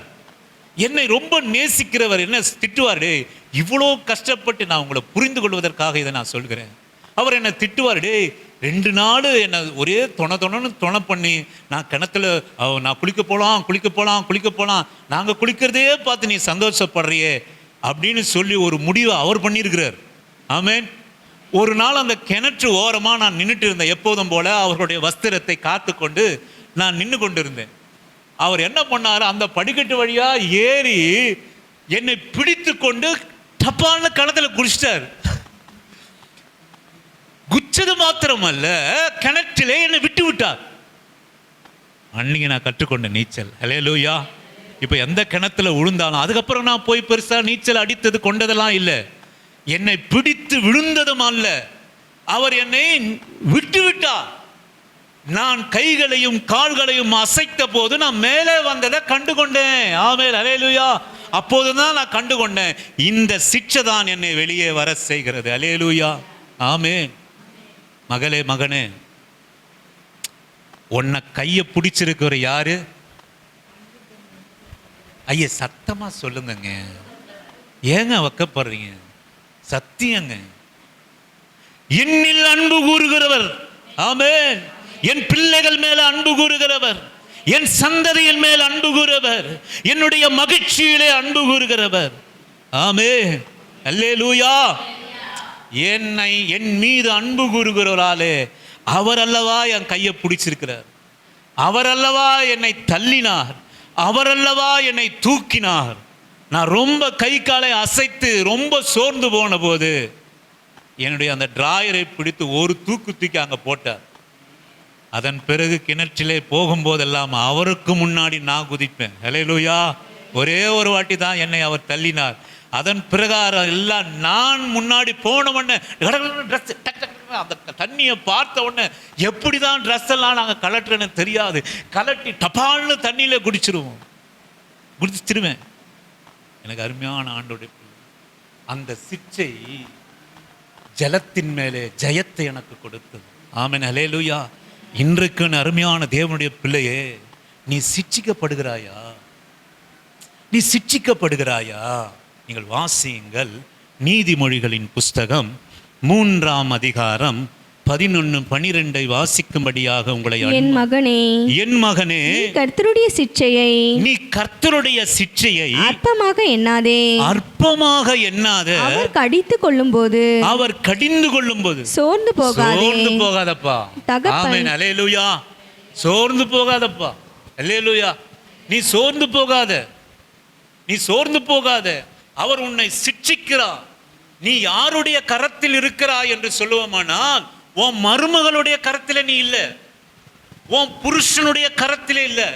என்னை ரொம்ப நேசிக்கிறவர் என்ன திட்டுவார், டே இவ்வளோ கஷ்டப்பட்டு நான் உங்களை புரிந்து கொள்வதற்காக இதை நான் சொல்கிறேன். அவர் என்னை திட்டுவார், டே 2 நாள் என்னை ஒரே தொண பண்ணி நான் கிணத்துல நான் குளிக்க போகலாம் நாங்கள் குளிக்கிறதே பார்த்து நீ சந்தோஷப்படுறியே அப்படின்னு சொல்லி ஒரு முடிவை அவர் பண்ணியிருக்கிறார். ஆமென். ஒரு நாள் அந்த கிணற்று ஓரமாக நான் நின்றுட்டு இருந்தேன். எப்போதும் போல அவர்களுடைய வஸ்திரத்தை காத்து கொண்டு நான் நின்று கொண்டு இருந்தேன். அவர் என்ன பண்ணார், அந்த படிக்கட்டு வழியா ஏறி என்னை பிடித்து கொண்டு டப்பான்னு கிணத்துல குடிச்சிட்டார். குச்சது மாத்திரமல்ல, கிணற்றிலே என்னை விட்டு விட்டார். அன்னைக்கு நான் கற்றுக்கொண்ட நீச்சல். அல்லேலூயா. இப்ப எந்த கிணத்துல விழுந்தாலும் அதுக்கப்புறம் நான் போய் பெருசா நீச்சல் அடித்தது கொண்டதெல்லாம் இல்லை. என்னை பிடித்து விழுந்ததும் அல்ல, அவர் என்னை விட்டு விட்டார். நான் கைகளையும் கால்களையும் அசைத்த போது நான் மேலே வந்ததை கண்டுகொண்டேன். ஆமென், அல்லேலூயா. அப்போதுதான் நான் கண்டுகொண்டேன், இந்த சிட்சை தான் என்னை வெளியே வர செய்கிறது. அல்லேலூயா, ஆமென். மகனே, உன்னை கையை பிடிச்சிருக்கிற யாரு? ஐயா சத்தமா சொல்லுங்க. ஏங்க வைக்கப்படுறீங்க? சத்தியங்க. என்னில் அன்பு கூறுகிறவர், ஆமென், என் பிள்ளைகள் மேல அன்பு கூறுகிறவர், என் சந்ததியின் மேல் அன்பு கூறுகிறவர், என்னுடைய மகிழ்ச்சியிலே அன்பு கூறுகிறவர். ஆமென், அல்லேலூயா. என்னை என் மீது அன்பு கூறுகிறவராலே அவர் அல்லவா என் கையை பிடிச்சிருக்கிறார். அவர் அல்லவா என்னை தள்ளினார். அவர் அல்லவா என்னை தூக்கினார். நான் ரொம்ப கை காலை அசைத்து ரொம்ப சோர்ந்து போன போது என்னுடைய அந்த டிராயரை பிடித்து ஒரு தூக்கி அங்கே போட்டார். அதன் பிறகு கிணற்றிலே போகும்போதெல்லாம் அவருக்கு முன்னாடி நான் குதிப்பேன். அல்லேலூயா. ஒரே ஒரு வாட்டி தான் என்னை அவர் தள்ளினார். அதன் பிரகாரம் எல்லாம் நான் முன்னாடி போன உடனே அந்த தண்ணியை பார்த்த உடனே எப்படி தான் ட்ரெஸ் எல்லாம் நாங்கள் கலட்டுறேன்னு தெரியாது, கலட்டி டபால்னு தண்ணியில குடிச்சிருவேன். எனக்கு அருமையான ஆண்டோடைய அந்த சிற்றை ஜலத்தின் மேலே ஜெயத்தை எனக்கு கொடுத்தது. ஆமென், அல்லேலூயா. இன்றைக்கு அருமையான தேவனுடைய பிள்ளையே, நீ சிட்சிக்கப்படுகிறாயா? நீங்கள் வாசியுங்கள். நீதிமொழிகளின் புஸ்தகம் 3ஆம் அதிகாரம் 11-12 வாசிக்கும்படியாக உங்களை என் மகனே, என் மகனே, கர்த்தருடைய சிட்சையை நீ கர்த்தருடைய சிட்சையை அற்பமாக எண்ணாதே. அற்பமாக எண்ணாத. அவர் கடிந்து கொள்ளும்போது, அவர் கடிந்து கொள்ளும்போது சோர்ந்து போகாதே. சோர்ந்து போகாதப்பா. ஆமென். அல்லேலூயா. சோர்ந்து போகாதப்பா. அல்லேலூயா. நீ சோர்ந்து போகாத, நீ சோர்ந்து போகாத. அவர் உன்னை சிட்சிக்கிறார். நீ யாருடைய கரத்தில் இருக்கிறாய் என்று சொல்லுவோமானால், உன் மருமகளுடைய கரத்திலே நீ இல்லை, உன் புருஷனுடைய கரத்திலே இல்லை,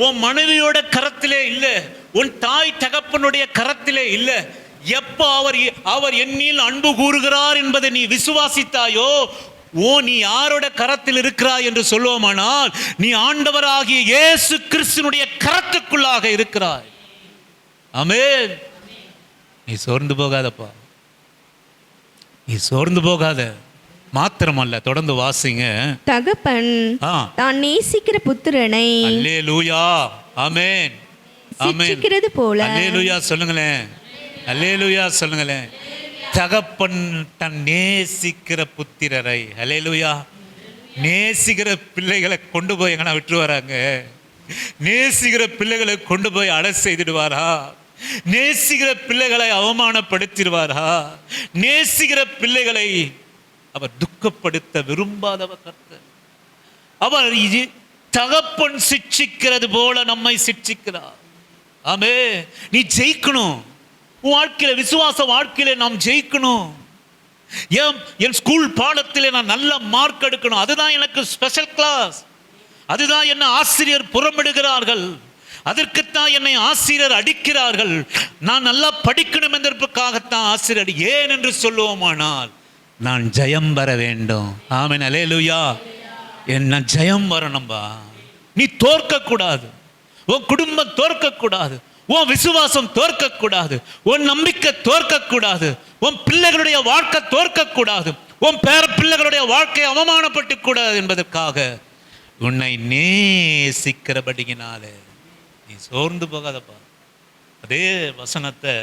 உன் மனைவியோட கரத்திலே இல்லை, உன் தாய் தகப்பனுடைய கரத்திலே இல்லை. எப்போ அவர் என்னில் அன்பு கூறுகிறார் என்பதை நீ விசுவாசித்தாயோ, நீ யாரோட கரத்தில் இருக்கிறாய் என்று சொல்லுவோமானால், நீ ஆண்டவராகிய இயேசு கிறிஸ்துவினுடைய கரத்துக்குள்ளாக இருக்கிறாய். ஆமென். நீ சோர்ந்து போகாதப்பா, நீ சோர்ந்து போகாத. மாத்திரமல்ல, தொடர்ந்து வாசிங்க. தகப்பன் தான் நேசிக்கிற புத்திரனை அல்லேலூயா. ஆமென். சிட்சிக்கிறது போல. அல்லேலூயா சொல்லுங்களேன். அல்லேலூயா சொல்லுங்களேன். தகப்பன் தன் நேசிக்கிற புத்திரரை, அல்லேலூயா, நேசிக்கிற பிள்ளைகளை கொண்டு போய் எங்கன்னா விட்டு வராங்க? நேசிக்கிற பிள்ளைகளை கொண்டு போய் அடை செய்துடுவாரா? நேசிக்கிற பிள்ளைகளை அவமானப்படுத்திடுவாரா? நேசிக்கிற பிள்ளைகளை அவர் துக்கப்படுத்த விரும்பாதவர் கர்த்தர். அவர் தகப்பன் சிட்சிக்கிறது போல நம்மை சிட்சிக்கிறார். ஆமே. நீ ஜெயிக்கணும். உன் வாழ்க்கையில, விசுவாச வாழ்க்கையில நாம் ஜெயிக்கணும். என் ஸ்கூல் பாடத்திலே நான் நல்ல மார்க் எடுக்கணும், அதுதான் எனக்கு ஸ்பெஷல் கிளாஸ், அதுதான் என்ன ஆசிரியர் புறமிடுகிறார்கள், அதற்குத்தான் என்னை ஆசிரியர் அடிக்கிறார்கள், நான் நல்லா படிக்கணும் என்பதற்காகத்தான் ஆசிரியர். ஏன் என்று சொல்லுவோமானால், நான் ஜெயம் பெற வேண்டும். ஆமென். அல்லேலூயா. என்ன ஜெயம் வரணும்பா. நீ தோற்க கூடாது, உன் குடும்பம் தோற்க கூடாது, உன் விசுவாசம் தோற்க கூடாது, உன் நம்பிக்கை தோற்க கூடாது, உன் பிள்ளைகளுடைய வாழ்க்கை தோற்க கூடாது, உன் பேர பிள்ளைகளுடைய வாழ்க்கை அவமானப்பட்டு கூடாது என்பதற்காக உன்னை நேசிக்கிறபடியினாலே நீ சோர்ந்து போகாதப்பா. அதே வசனத்தை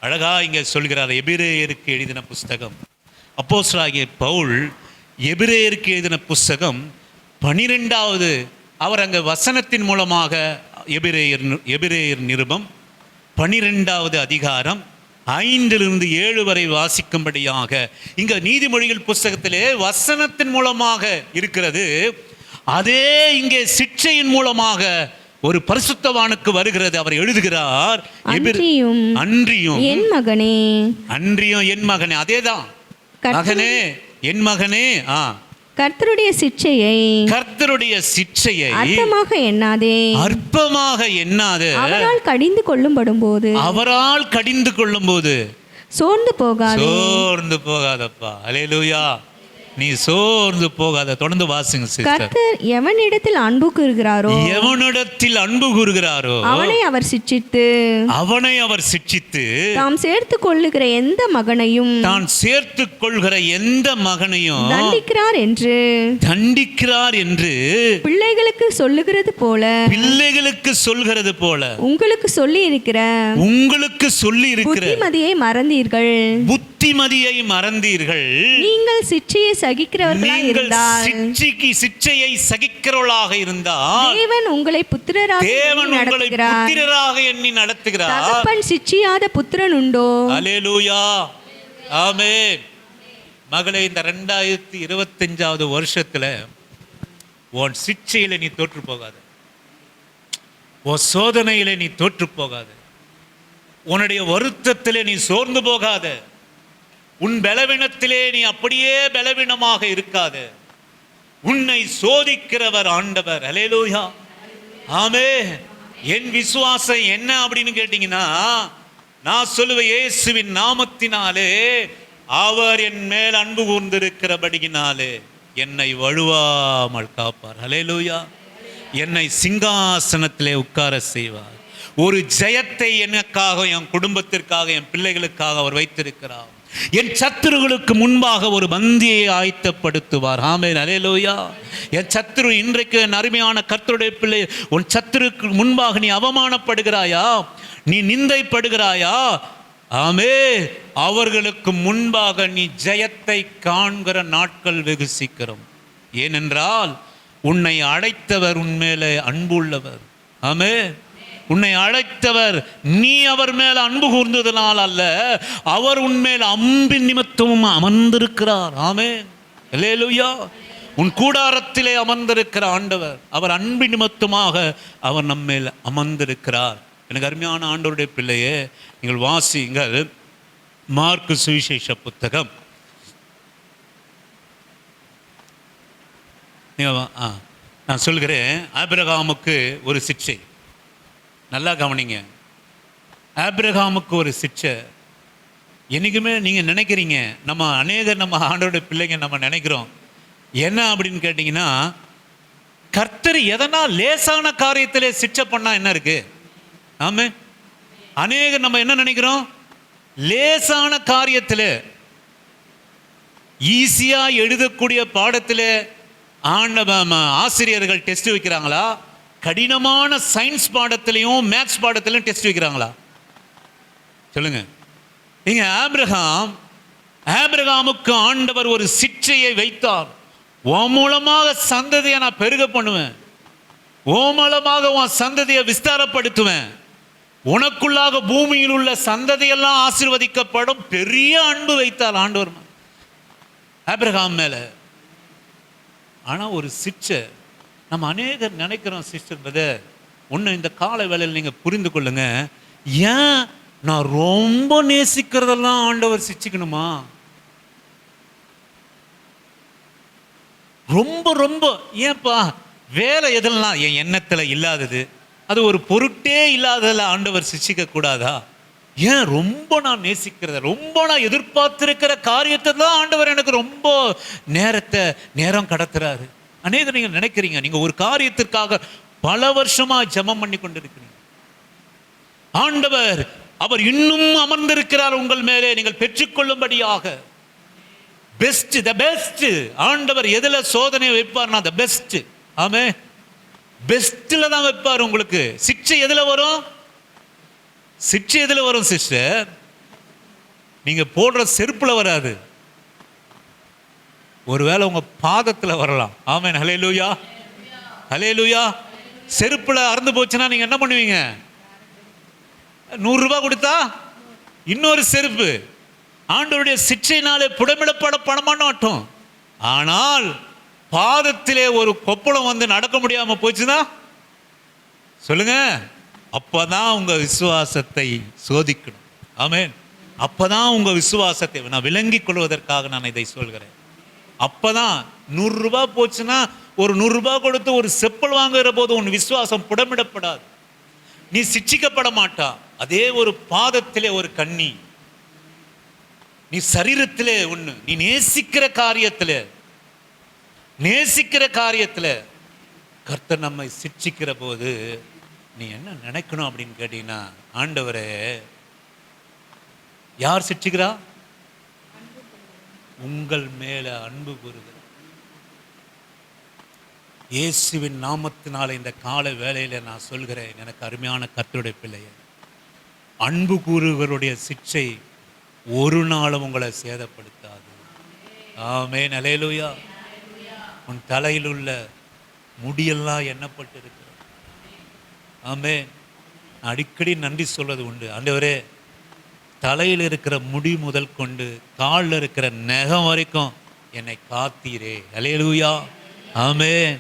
அழகா இங்க சொல்கிறார். எபிரேயருக்கு எழுதின புஸ்தகம், அப்போஸ்தலனாகிய பவுல் எபிரேயருக்கு எழுதின புஸ்தகம் 12வது, அவர் அங்க வசனத்தின் மூலமாக எபிரேயர் நிருபம் 12வது அதிகாரம் 5-7 வரை வாசிக்கும்படியாக இங்க நீதிமொழிகள் புஸ்தகத்திலே வசனத்தின் மூலமாக இருக்கிறது. அதே இங்கே சிட்சையின் மூலமாக ஒரு பரிசுத்தவானுக்கு வருகிறது. அவர் எழுதுகிறார், அன்றியும் என் மகனே, அன்றியும் என் மகனே. அதேதான், மகனே, என் மகனே, கர்த்தருடைய சிட்சையை அற்பமாக எண்ணாதே. அற்பமாக எண்ணாதே. அவரால் கடிந்து கொள்ளும்போது சோர்ந்து போகாதப்பா. அல்லேலூயா. நீ சோர்ந்து போகாத. தொடர்ந்து வாசிங்க சிஸ்டர். கர்த்தர் எவனிடத்தில் அன்பு கூறுகிறாரோ அவனை அவர் சிட்சித்து தாம் சேர்த்துக் கொள்ளுகிற எந்த மகனையும் தண்டிக்கிறார் என்று பிள்ளைகளுக்கு சொல்லுகிறது போல உங்களுக்கு சொல்லி இருக்கிற புத்திமதியை மறந்தீர்கள். நீங்கள் சிட்சையை சகிக்கிறவர்களாக இருந்தால் தேவன் உங்களை புத்திரராக எண்ணி நடத்துகிறார். தகப்பன் சிட்சியாத புத்திரன் உண்டோ? அல்லேலூயா. ஆமென். மகளே, இந்த 2025வது வருஷத்துல உன் சிட்சையில நீ தோற்று போகாத, உன் சோதனையில நீ தோற்று போகாத, உன்னுடைய வருத்தத்திலே நீ சோர்ந்து போகாத, உன் பலவீனத்திலே நீ அப்படியே பலவீனமாக இருக்காத. உன்னை சோதிக்கிறவர் ஆண்டவர். அல்லேலூயா. ஆமென். என் விசுவாசம் என்ன அப்படின்னு கேட்டீங்கன்னா, நான் சொல்லுவேன், இயேசுவின் நாமத்தினாலே அவர் என் மேல் அன்பு கூர்ந்திருக்கிறபடியினாலே என்னை வழுவாமல் காப்பார். அல்லேலூயா. என்னை சிங்காசனத்திலே உட்கார செய்வார். ஒரு ஜெயத்தை எனக்காக, என் குடும்பத்திற்காக, என் பிள்ளைகளுக்காக அவர் வைத்திருக்கிறார். என் சத்துருகளுக்கு முன்பாக ஒரு பந்தியை ஆயத்தப்படுத்துவார். ஆமென். அல்லேலூயா. என் சத்துரு, இன்றைக்கு என் அருமையான கர்த்தருடைய பிள்ளை, உன் சத்துருக்கு முன்பாக நீ அவமானப்படுகிறாயா? நீ நிந்தைப்படுகிறாயா? ஆமே, அவர்களுக்கு முன்பாக நீ ஜெயத்தை காண்கிற நாட்கள் வெகு சீக்கிரம். ஏனென்றால் உன்னை அழைத்தவர் உன்மேலே அன்புள்ளவர். ஆமே, உன்னை அழைத்தவர் நீ அவர் மேல் அன்பு கூர்ந்ததனால் அல்ல, அவர் உன்மேல் அன்பின் நிமித்தமும் அமர்ந்திருக்கிறார். ஆமே, அல்லேலூயா. உன் கூடாரத்திலே அமர்ந்திருக்கிற ஆண்டவர், அவர் அன்பின் நிமித்தமாக அவர் நம்மேல் அமர்ந்திருக்கிறார். எனக்கு அருமையான ஆண்டவருடைய பிள்ளையே, நீங்கள் வாசியுங்கள் மார்க்கு சுவிசேஷ புத்தகம். நான் சொல்கிறேன், ஆபிரகாமுக்கு ஒரு சிக்ஷை. நல்லா கவனிங்க, ஆபிரகாமுக்கு ஒரு சிக்ஷை. என்றைக்குமே நீங்கள் நினைக்கிறீங்க, நம்ம ஆண்டவருடைய பிள்ளைங்க நம்ம நினைக்கிறோம் என்ன அப்படின்னு கேட்டிங்கன்னா, கர்த்தர் எதனா லேசான காரியத்திலே சிக்ஷை பண்ணால் என்ன இருக்கு? ஆமே, நம்ம என்ன நினைக்கிறோம், லேசான காரியத்தில் ஈஸியா எழுதக்கூடிய பாடத்தில் ஆசிரியர்கள் டெஸ்ட் வைக்கிறாங்களா, கடினமான சயின்ஸ் பாடத்திலையும் மேத்ஸ் பாடத்திலையும் டெஸ்ட் வைக்கிறாங்களா? சொல்லுங்க. இங்க ஆபிரகாமுக்கு ஆண்டவர் ஒரு சிக்ஷையை வைத்தார். உன் மூலமாக சந்ததியை நான் பெருக பண்ணுவேன், உன் மூலமாக உன் சந்ததியை விஸ்தாரப்படுத்துவேன், உனக்குள்ளாக பூமியில் உள்ள சந்ததியெல்லாம் ஆசீர்வதிக்கப்படும். பெரிய அன்பு வைத்தார் ஆண்டவர் ஆபிரகாம் மேல. ஆனா ஒரு சிக்ஷை நம்ம அநேகர் நினைக்கிறோம் சிஸ்டர் பிரதர், ஒன்று இந்த கால வேளையில் நீங்க புரிந்து கொள்ளுங்க. ஏன் நான் ரொம்ப நேசிக்கிறதெல்லாம் ஆண்டவர் சிச்சிக்கணுமா? ரொம்ப ரொம்ப ஏன்பா வேலை எதெல்லாம் என் எண்ணத்துல இல்லாதது, அது ஒரு பொருட்டே இல்லாததில் ஆண்டவர் சிச்சிக்க கூடாதா? ஏன் ரொம்ப நான் நேசிக்கிறத, ரொம்ப நான் எதிர்பார்த்திருக்கிற காரியத்தை தான் ஆண்டவர் எனக்கு ரொம்ப நேரம் கடத்துறாரு. அநேகம் நீங்க நினைக்கிறீங்க, நீங்க ஒரு காரியத்திற்காக பல வருஷமா ஜெபம் பண்ணி கொண்டிருக்கிறீங்க. ஆண்டவர் அவர் இன்னும் அமர்ந்திருக்கிறார் உங்கள் மேலே, நீங்கள் பெற்றுக்கொள்ளும்படியாக. Best, the best. ஆண்டவர் எதுல சோதனை வைப்பார்னா த பெஸ்ட். ஆமே, பெஸ்ட்ல தான் வைப்பார் உங்களுக்கு. சிக்ஷை எதுல வரும்? சிக்ஷை எதுல வரும் சிஸ்டர்? நீங்க போடுற செருப்புல வராது, ஒருவேளை உங்க பாதத்துல வரலாம். ஆமென், ஹல்லேலூயா, ஹல்லேலூயா. செருப்புல அறுந்து போச்சுன்னா நீங்க என்ன பண்ணுவீங்க? 100 ரூபாய் கொடுத்தா இன்னொரு செருப்பு. ஆண்டவருடைய சிக்ஷையினாலே புடமிடப்பட படமாட்டோம். ஆனால் பாதத்திலே ஒரு கொப்பளம் வந்து நடக்க முடியாம போச்சுன்னா சொல்லுங்க, அப்பதான் உங்க விசுவாசத்தை சோதிக்கணும். ஆமென். அப்பதான் உங்க விசுவாசத்தை நான் விளங்கிக் கொள்வதற்காக நான் இதை சொல்கிறேன். அப்பதான் 100 ரூபாய் போச்சுன்னா, ஒரு 100 ரூபாய் கொடுத்து ஒரு செப்பல் வாங்குகிற போது உன் விசுவாசம் புடமிடப்படாது, நீ சிக்ஷிக்கப்பட மாட்டா. அதே ஒரு பாதத்திலே ஒரு கண்ணி, நீ சரீரத்திலே ஒண்ணு, நீ நேசிக்கிற காரியத்துல கர்த்தர் நம்மை சிக்ஷிக்கிற போது நீ என்ன நினைக்கணும் அப்படின்னு கேட்டீங்கன்னா, ஆண்டவரே யார் சிக்ஷிக்கிறா? உங்கள் மேல அன்பு கூறுகிற இயேசுவின் நாமத்தினால இந்த கால வேளையில நான் சொல்கிறேன், எனக்கு அருமையான கர்த்தருடைய பிள்ளையே, அன்பு கூறுகளுடைய சிக்ஷை ஒரு நாளும் உங்களை சேதப்படுத்தாது. ஆமென், அல்லேலூயா. உன் தலையில் உள்ள முடியெல்லாம் எண்ணப்பட்டு இருக்கிறது. ஆமென். நான் அடிக்கடி நன்றி சொல்றது உண்டு. ஆண்டவரே, தலையில் இருக்கிற முடி முதல் கொண்டு காலில் இருக்கிற நகம் வரைக்கும் என்னை காத்தீரே. அல்லேலூயா, ஆமென்.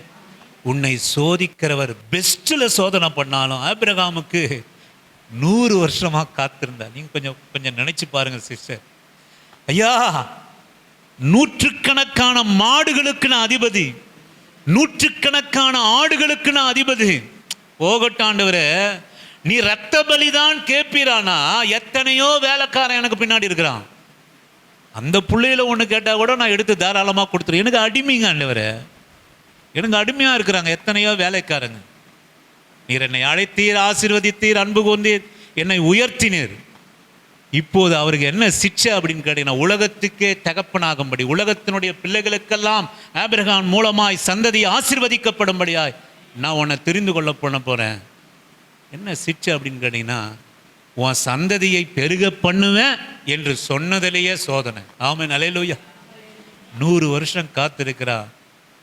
உன்னை சோதிக்கிறவர் பெஸ்ட்ல சோதனை பண்ணாலும் ஆபிரகாமுக்கு 100 வருஷமா காத்திருந்தார். நீங்க கொஞ்சம் நினைச்சு பாருங்க சிஸ்டர். ஐயா, நூற்றுக்கணக்கான மாடுகளுக்கு நான் அதிபதி, நூற்றுக்கணக்கான ஆடுகளுக்கு நான் அதிபதி. போகட்டாண்டவரே, நீ ரத்த பலிதான் கேட்பீரானா, எத்தனையோ வேலைக்காரன் எனக்கு பின்னாடி இருக்கிறான். அந்த பிள்ளையில ஒன்று கேட்டா கூட நான் எடுத்து தாராளமா கொடுத்துருவேன். எனக்கு அடிமைங்க ஆண்டவரே, எனக்கு அடிமையா இருக்கிறாங்க எத்தனையோ வேலைக்காரங்க. நீர் என்னை அழைத்தீர், ஆசீர்வதித்தீர், அன்பு கொண்டீர், என்னை உயர்த்தினீர். இப்போது அவருக்கு என்ன சிக்ஷை அப்படின்னு கேட்டீங்கன்னா, உலகத்துக்கே தகப்பனாகும்படி, உலகத்தினுடைய பிள்ளைகளுக்கெல்லாம் ஆபிரகாம் மூலமாய் சந்ததி ஆசீர்வதிக்கப்படும்படியாய் நான் உன்னை தெரிந்து கொள்ள பண்ண போறேன். என்ன சிக்ஷை அப்படின்னு கேட்டீங்கன்னா, உன் சந்ததியை பெருக பண்ணுவேன் என்று சொன்னதிலேயே சோதனை. ஆமென், அல்லேலூயா. 100 வருஷம் காத்திருக்கிறா,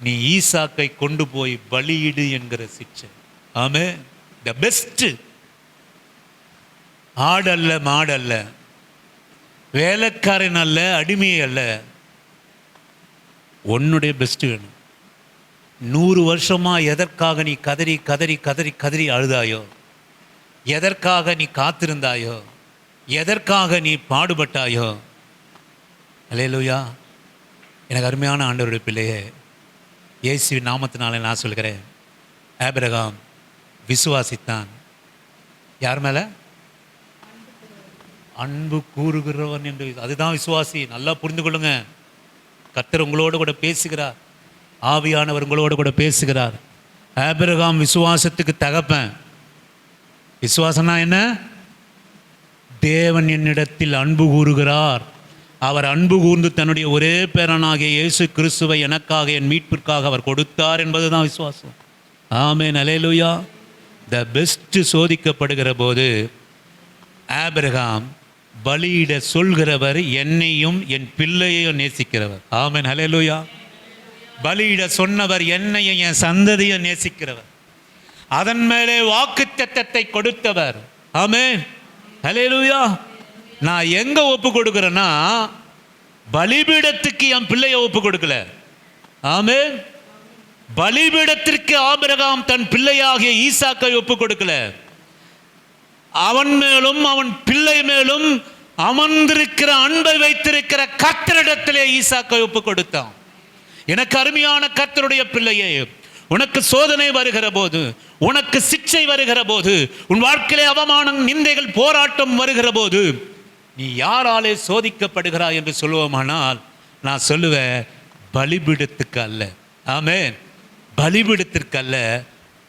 நீ ஈசாக்கை கொண்டு போய் பலியிடு என்கிற சிக்ஷை. ஆமென். The best. ஆடல்ல, மாடல்ல, வேலைக்காரன் அல்ல, அடிமை அல்ல, உன்னுடைய பெஸ்ட் வேணும். 100 வருஷமா எதற்காக நீ கதறி கதறி கதறி கதறி அழுதாயோ, எதற்காக நீ காத்திருந்தாயோ, எதற்காக நீ பாடுபட்டாயோ. அல்லேலூயா. எனக்கு அருமையான ஆண்டவருடைய பிள்ளையே, இயேசுவின் நாமத்தினாலே நான் சொல்கிறேன், ஆபிரகாம் விசுவாசித்தான். யார் மேல? அன்பு கூறுகிறவன் என்று. அதுதான் விசுவாசி. நல்லா புரிந்து கொள்ளுங்க. கர்த்தர் உங்களோடு கூட பேசுகிறார், ஆவியானவர் உங்களோடு கூட பேசுகிறார். ஆபிரகாம் விசுவாசத்துக்கு தகப்பன். விசுவாசம்னா என்ன? தேவன் என்னிடத்தில் அன்பு கூறுகிறார், அவர் அன்பு கூர்ந்து தன்னுடைய ஒரே பேரனாகிய இயேசு கிறிஸ்துவை எனக்காக, என் மீட்பிற்காக அவர் கொடுத்தார் என்பதுதான் விசுவாசம். ஆமென், அல்லேலூயா. த பெஸ்ட் சோதிக்கப்படுகிற போது ஆபிரகாம் பலியிட சொல்கிறவர் என்னையும் என் பிள்ளையையும் நேசிக்கிறவர். ஆமென், அல்லேலூயா. பலியிட சொன்னவர் என்னையும் என் சந்ததியை நேசிக்கிறவர், அதன் மேலே வாக்குத்தத்தத்தை கொடுத்தவர். ஆமென், அல்லேலூயா. நான் எங்க ஒப்பு கொடுக்கிறேன்னா, பலிபீடத்துக்கு என் பிள்ளையை ஒப்பு கொடுக்கல. ஆமென். பலிபீடத்திற்கு ஆபிரகாம் தன் பிள்ளையாகிய ஈசாக்கை ஒப்பு கொடுக்கல. அவன் மேலும் அவன் பிள்ளை மேலும் அமர்ந்திருக்கிற அன்பை வைத்திருக்கிற கர்த்தரிடத்திலே ஈசாக்கை ஒப்பு கொடுத்தான். எனக்கு அருமையான கர்த்தருடைய பிள்ளையே, உனக்கு சோதனை வருகிற போது, உனக்கு சிக்ஷை வருகிற போது, உன் வாழ்க்கையிலே அவமானம், நிந்தைகள், போராட்டம் வருகிற போது, நீ யாராலே சோதிக்கப்படுகிறாய் என்று சொல்லுவோமானால், நான் சொல்லுவேன், பலிபீடத்துக்கு அல்ல. ஆமென். பலிபீடத்திற்கு அல்ல,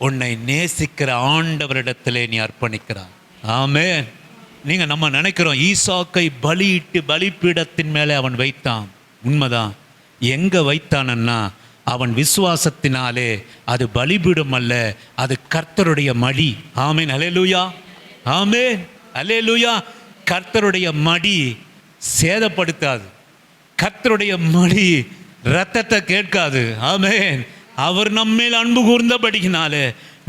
உன்னை நேசிக்கிற ஆண்டவரிடத்திலே நீ அர்ப்பணிக்கிறாய். ஆமென். நீங்க நம்ம நினைக்கிறோம் ஈசாக்கை பலியிட்டு பலிபீடத்தின் மேலே அவன் வைத்தான். உண்மைதான். எங்க வைத்தானன்னா, அவன் விசுவாசத்தினாலே. அது பலிபீடம் அல்ல, அது கர்த்தருடைய மடி. ஆமென், அல்லேலூயா. ஆமென், அல்லேலூயா. கர்த்தருடைய மடி சேதப்படுத்தாது, கர்த்தருடைய மடி இரத்தத்தை கேட்காது. ஆமென். அவர் நம்மேல் அன்பு கூர்ந்தபடியினாலே,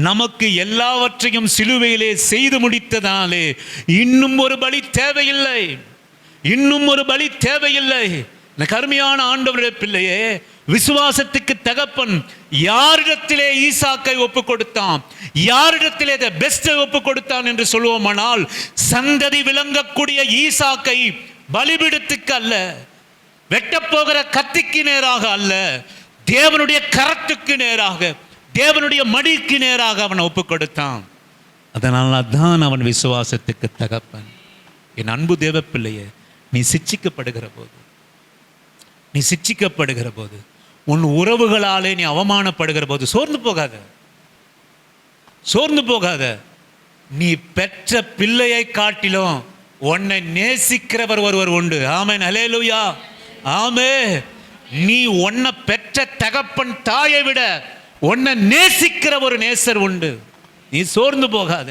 நமக்கு எல்லாவற்றையும் சிலுவையிலே செய்து முடித்ததாலே, இன்னும் ஒரு பலி தேவையில்லை, இன்னும் ஒரு பலி தேவையில்லை. கருமையான ஆண்டவருடைய பிள்ளையே, விசுவாசத்துக்கு தகப்பன் யாரிடத்திலே ஈசாக்கை ஒப்பு கொடுத்தான், யாரிடத்திலே பெஸ்டை ஒப்பு கொடுத்தான் என்று சொல்லுவோமானால், சந்ததி விளங்கக்கூடிய ஈசாக்கை பலிபீடத்துக்கு அல்ல, வெட்டப்போகிற கத்திக்கு நேராக அல்ல, தேவனுடைய கரத்துக்கு நேராக, தேவனுடைய மடிக்கு நேராக அவன் ஒப்பு கொடுத்தான். அதனால தான் அவன் விசுவாசத்துக்கு தகப்பன். என் அன்பு தேவ பிள்ளையே, நீ சிட்சிக்கப்படுகிற போது, நீ சிட்சிக்கப்படுகிற போது, உன் உறவுகளாலே நீ அவமானப்படுகிற போது சோர்ந்து போகாத, சோர்ந்து போகாத. நீ பெற்ற பிள்ளையை காட்டிலும் உன்னை நேசிக்கிறவர் ஒருவர் உண்டு. ஆமென், அல்லேலூயா. ஆமென். நீ உன்னை பெற்ற தகப்பன் தாயை விட உன்னை நேசிக்கிற ஒரு நேசர் உண்டு. நீ சோர்ந்து போகாத.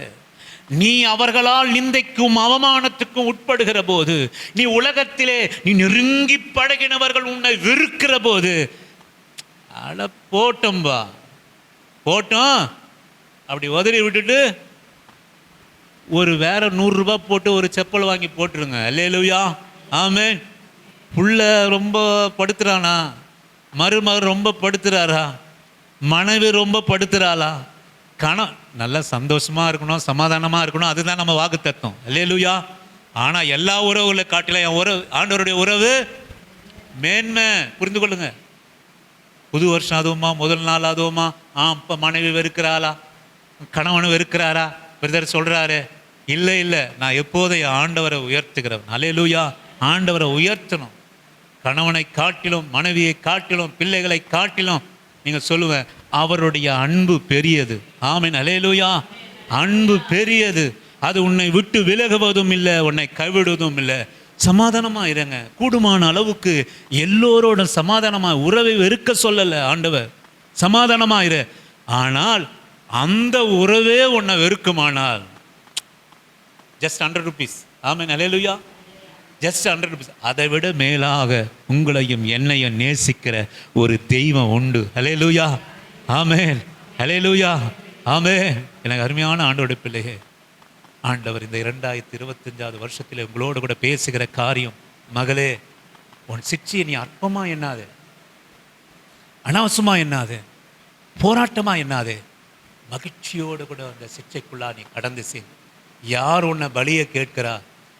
நீ அவர்களால் நிந்தைக்கும் அவமானத்துக்கும் உட்படுகிற போது, நீ உலகத்திலே நீ நெருங்கி பழகினவர்கள் உன்னை வெறுக்கிற போது, அட போட்டோம்பா போட்டோம் அப்படி உதறி விட்டுட்டு ஒரு வேற 100 ரூபாய் போட்டு ஒரு செப்பல் வாங்கி போட்டுருங்க. அல்லேலூயா. ஆமென். புள்ள ரொம்ப படுத்துறானா, மருமகன் ரொம்ப படுத்துறாரா, மனைவி ரொம்ப படுத்துறாளா, நல்லா சந்தோஷமா இருக்கணும், சமாதானமா இருக்கணும், அதுதான் நம்ம வாக்கு தத்துவம். அல்லேலூயா. ஆனா எல்லா உறவுகளை காட்டில என் உறவு, ஆண்டவருடைய உறவு மேன்மை. புரிந்து கொள்ளுங்க. புது வருஷம் அதுவுமா, முதல் நாள் அதுவுமா, இப்போ மனைவி வெறுக்கிறாளா, கணவன் வெறுக்கிறாரா, பிரதர் சொல்றாரு. இல்லை இல்லை, நான் எப்போதும் என் ஆண்டவரை உயர்த்துகிறவன். அல்லேலூயா. ஆண்டவரை உயர்த்தணும். கணவனை காட்டிலும், மனைவியை காட்டிலும், பிள்ளைகளை காட்டிலும் நீங்க சொல்லுவேன், அவருடைய அன்பு பெரியது. ஆமென், அல்லேலூயா. அன்பு பெரியது. அது உன்னை விட்டு விலகுவதும் இல்லை, உன்னை கைவிடுவதும் இல்லை. சமாதானமா இருங்க. கூடுமான அளவுக்கு எல்லோரோட சமாதானமா, உறவை வெறுக்க சொல்லல ஆண்டவர், சமாதானமா இரு. ஆனால் அந்த உறவே உன்னை வெறுக்குமானால் just 100 rupees. Amen, hallelujah. Just 100 rupees. அதை விட மேலாக உங்களையும் என்னையும் நேசிக்கிற ஒரு தெய்வம் உண்டு. அல்லேலூயா, ஆமென், அல்லேலூயா, ஆமென். எனக்கு அருமையான ஆண்டவருடைய பிள்ளையே, ஆண்டவர் இந்த 2025 வருஷத்தில் உங்களோடு கூட பேசுகிற காரியம், மகளே, உன் சிற்சியை நீ அற்பமா எண்ணாதே, அனாவசியமா எண்ணாதே, போராட்டமா எண்ணாதே, மகிழ்ச்சியோடு கூட அந்த சிற்சைக்குள்ளா நீ கடந்து செய். யார் உன்னை பலியை கேட்கிறா,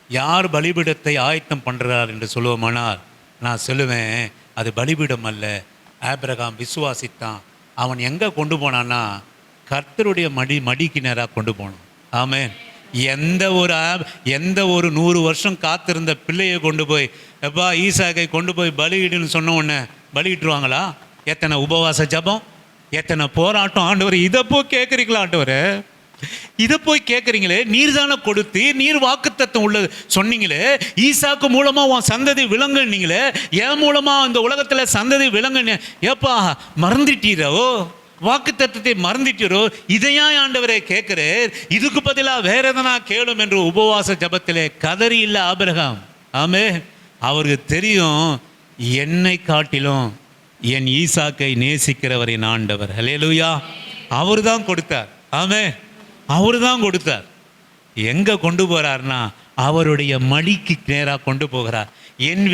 யார் பலிபீடத்தை ஆயத்தம் பண்ணுறார் என்று சொல்லுவோமானால், நான் சொல்லுவேன் அது பலிபீடம் அல்ல. ஆபிரகாம் விசுவாசித்தான். அவன் எங்கே கொண்டு போனான்னா கர்த்தருடைய மடிக்கு நேராக கொண்டு போனான். ஆமென். எந்த ஒரு 100 வருஷம் காத்திருந்த பிள்ளையை கொண்டு போய் எப்பா ஈசாக்கை கொண்டு போய் பலியிடுன்னு சொன்ன உடனே பலியிட்டுருவாங்களா? எத்தனை உபவாச ஜபம், எத்தனை போராட்டம். ஆண்டவர் இதை போய் கேட்குறீங்களா? ஆண்டவர் இதை போய் கேட்குறீங்களே, நீர் தானே கொடுத்து நீர் வாக்குத்தத்தம் உள்ளது சொன்னீங்களே, ஈசாக்கு மூலமாக உன் சந்ததி விளங்குனீங்களே, என் மூலமாக இந்த உலகத்தில் சந்ததி விளங்குன்னு ஏப்பா மறந்துட்டீரோ? வாக்குத்தத்தத்தை மறந்துட்டீரோ? இதையா ஆண்டவரே கேட்கிறேன்? இதுக்கு பதிலாக வேற எதனா கேளும் என்று உபவாச ஜபத்திலே கதறி இல்லை ஆபிரகாம். ஆமே, அவருக்கு தெரியும் என்னை காட்டிலும் என் ஈசாக்கை நேசிக்கிறவரின் ஆண்டவர். அல்லேலூயா. அவர் தான் கொடுத்தார். ஆமே, அவர் தான் கொடுத்தார். எங்கே கொண்டு போகிறார்னா அவருடைய மடிக்கு நேராக கொண்டு போகிறார். என்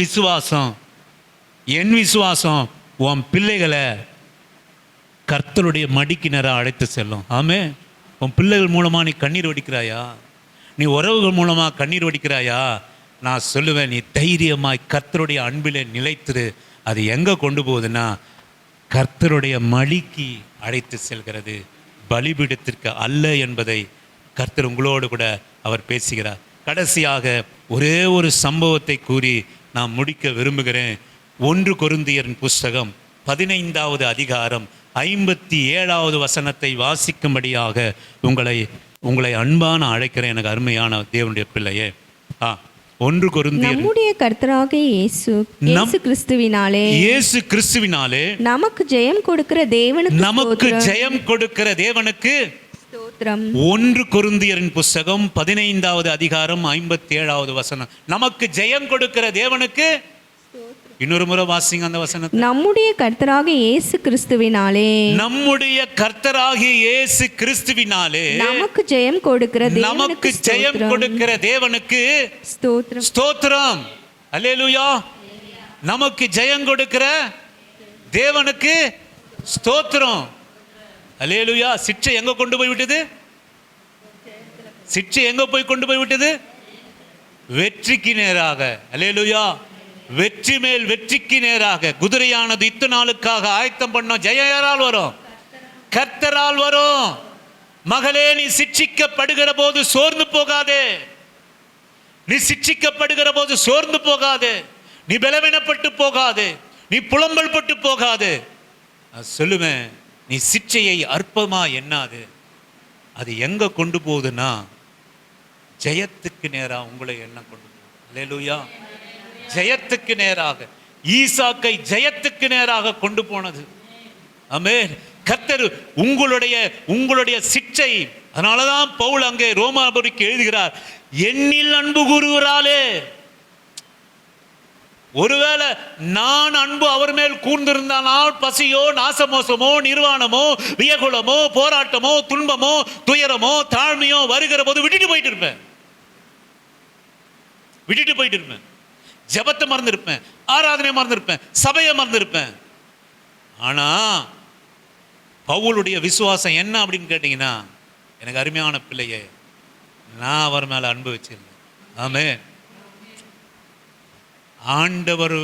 விசுவாசம் உன் பிள்ளைகளை கர்த்தருடைய மடிக்கு நேராக அழைத்து செல்லும். ஆமே, உன் பிள்ளைகள் மூலமாக நீ கண்ணீர் வடிக்கிறாயா? நீ உறவுகள் மூலமாக கண்ணீர் வடிக்கிறாயா? நான் சொல்லுவேன், நீ தைரியமாய் கர்த்தருடைய அன்பிலே நிலைத்திரு. அது எங்கே கொண்டு போகுதுன்னா கர்த்தருடைய மடிக்கு அழைத்து செல்கிறது, பலிபீடத்திற்கு அல்ல என்பதை கர்த்தர் உங்களோடு கூட அவர் பேசுகிறார். கடைசியாக ஒரே ஒரு சம்பவத்தை கூறி நான் முடிக்க விரும்புகிறேன். 1 கொரிந்தியரின் புஸ்தகம் 15வது அதிகாரம் 57வது வசனத்தை வாசிக்கும்படியாக உங்களை அன்பான அழைக்கிறேன். எனக்கு அருமையான தேவனுடைய பிள்ளையே. 1 கொரிந்தியர் நம்முடைய கர்த்தராகிய இயேசு கிறிஸ்துவினாலே நமக்கு ஜெயம் கொடுக்கிற தேவனுக்கு ஸ்தோத்திரம். 1 கொரிந்தியரின் புஸ்தகம் 15வது அதிகாரம் 57வது வசனம். நமக்கு ஜெயம் கொடுக்கிற தேவனுக்கு. இன்னொரு முறை வாசிங்க அந்த வசனத்தை. நம்முடைய கர்த்தராகிய இயேசு கிறிஸ்துவினாலே நமக்கு ஜெயம் கொடுக்கிற தேவனுக்கு ஸ்தோத்திரம். அல்லேலூயா. நமக்கு ஜெயம் கொடுக்கிற தேவனுக்கு ஸ்தோத்திரம். அல்லேலூயா. சிற்றை எங்க கொண்டு போய் விட்டது? சிற்றை எங்க போய் கொண்டு போய் விட்டது? வெற்றிக்கு நேராக. அல்லேலூயா. வெற்றி மேல் வெற்றிக்கு நேராக. குதிரையானது இத்த நாளுக்காக ஆயத்தம் பண்ண ஜெயம் யாரால் வரும்? கர்த்தரால் வரும். மகளே, நீ சிட்சிக்கப்படுகிற போது சோர்ந்து போகாதே. நீ சிட்சிக்கப்படுகிற போது சோர்ந்து போகாதே. நீ பலவீனப்பட்டு போகாதே. நீ புலம்பல் பட்டு போகாதே. நான் சொல்லுவேன், நீ சிட்சையை அற்பமா எண்ணாது. அது எங்க கொண்டு போகுதுன்னா ஜெயத்துக்கு நேராக உங்களை எண்ணம் கொண்டு போகுது. அல்லேலூயா. ஜெயத்துக்கு நேராக, ஈசாக்கை ஜெயத்துக்கு நேராக கொண்டு போனது. ஆமென். கர்த்தர் உங்களுடைய சிற்றை. அதனாலதான் பவுல் அங்கே ரோமாபுரிக்கு எழுதுகிறார், என்னில் அன்பு கூறுகிறாளே. ஒருவேளை நான் அன்பு அவர் மேல் கூர்ந்திருந்தால் பசியோ நாசமோசமோ நிர்வாணமோ வியகுலமோ போராட்டமோ துன்பமோ துயரமோ தாழ்மையோ வருகிற போது விட்டுட்டு போயிட்டு இருப்பேன். ஜபத்தை மறந்திருப்பேன், ஆராதனை மறந்திருப்பேன், சபையை மறந்திருப்பேன். ஆனா பவுலுடைய விசுவாசம் என்ன அப்படின்னு கேட்டீங்கன்னா, எனக்கு அருமையான பிள்ளையே, நான் அவர் மேல அன்பு வச்சிருந்தேன். ஆமென். ஆண்டவர்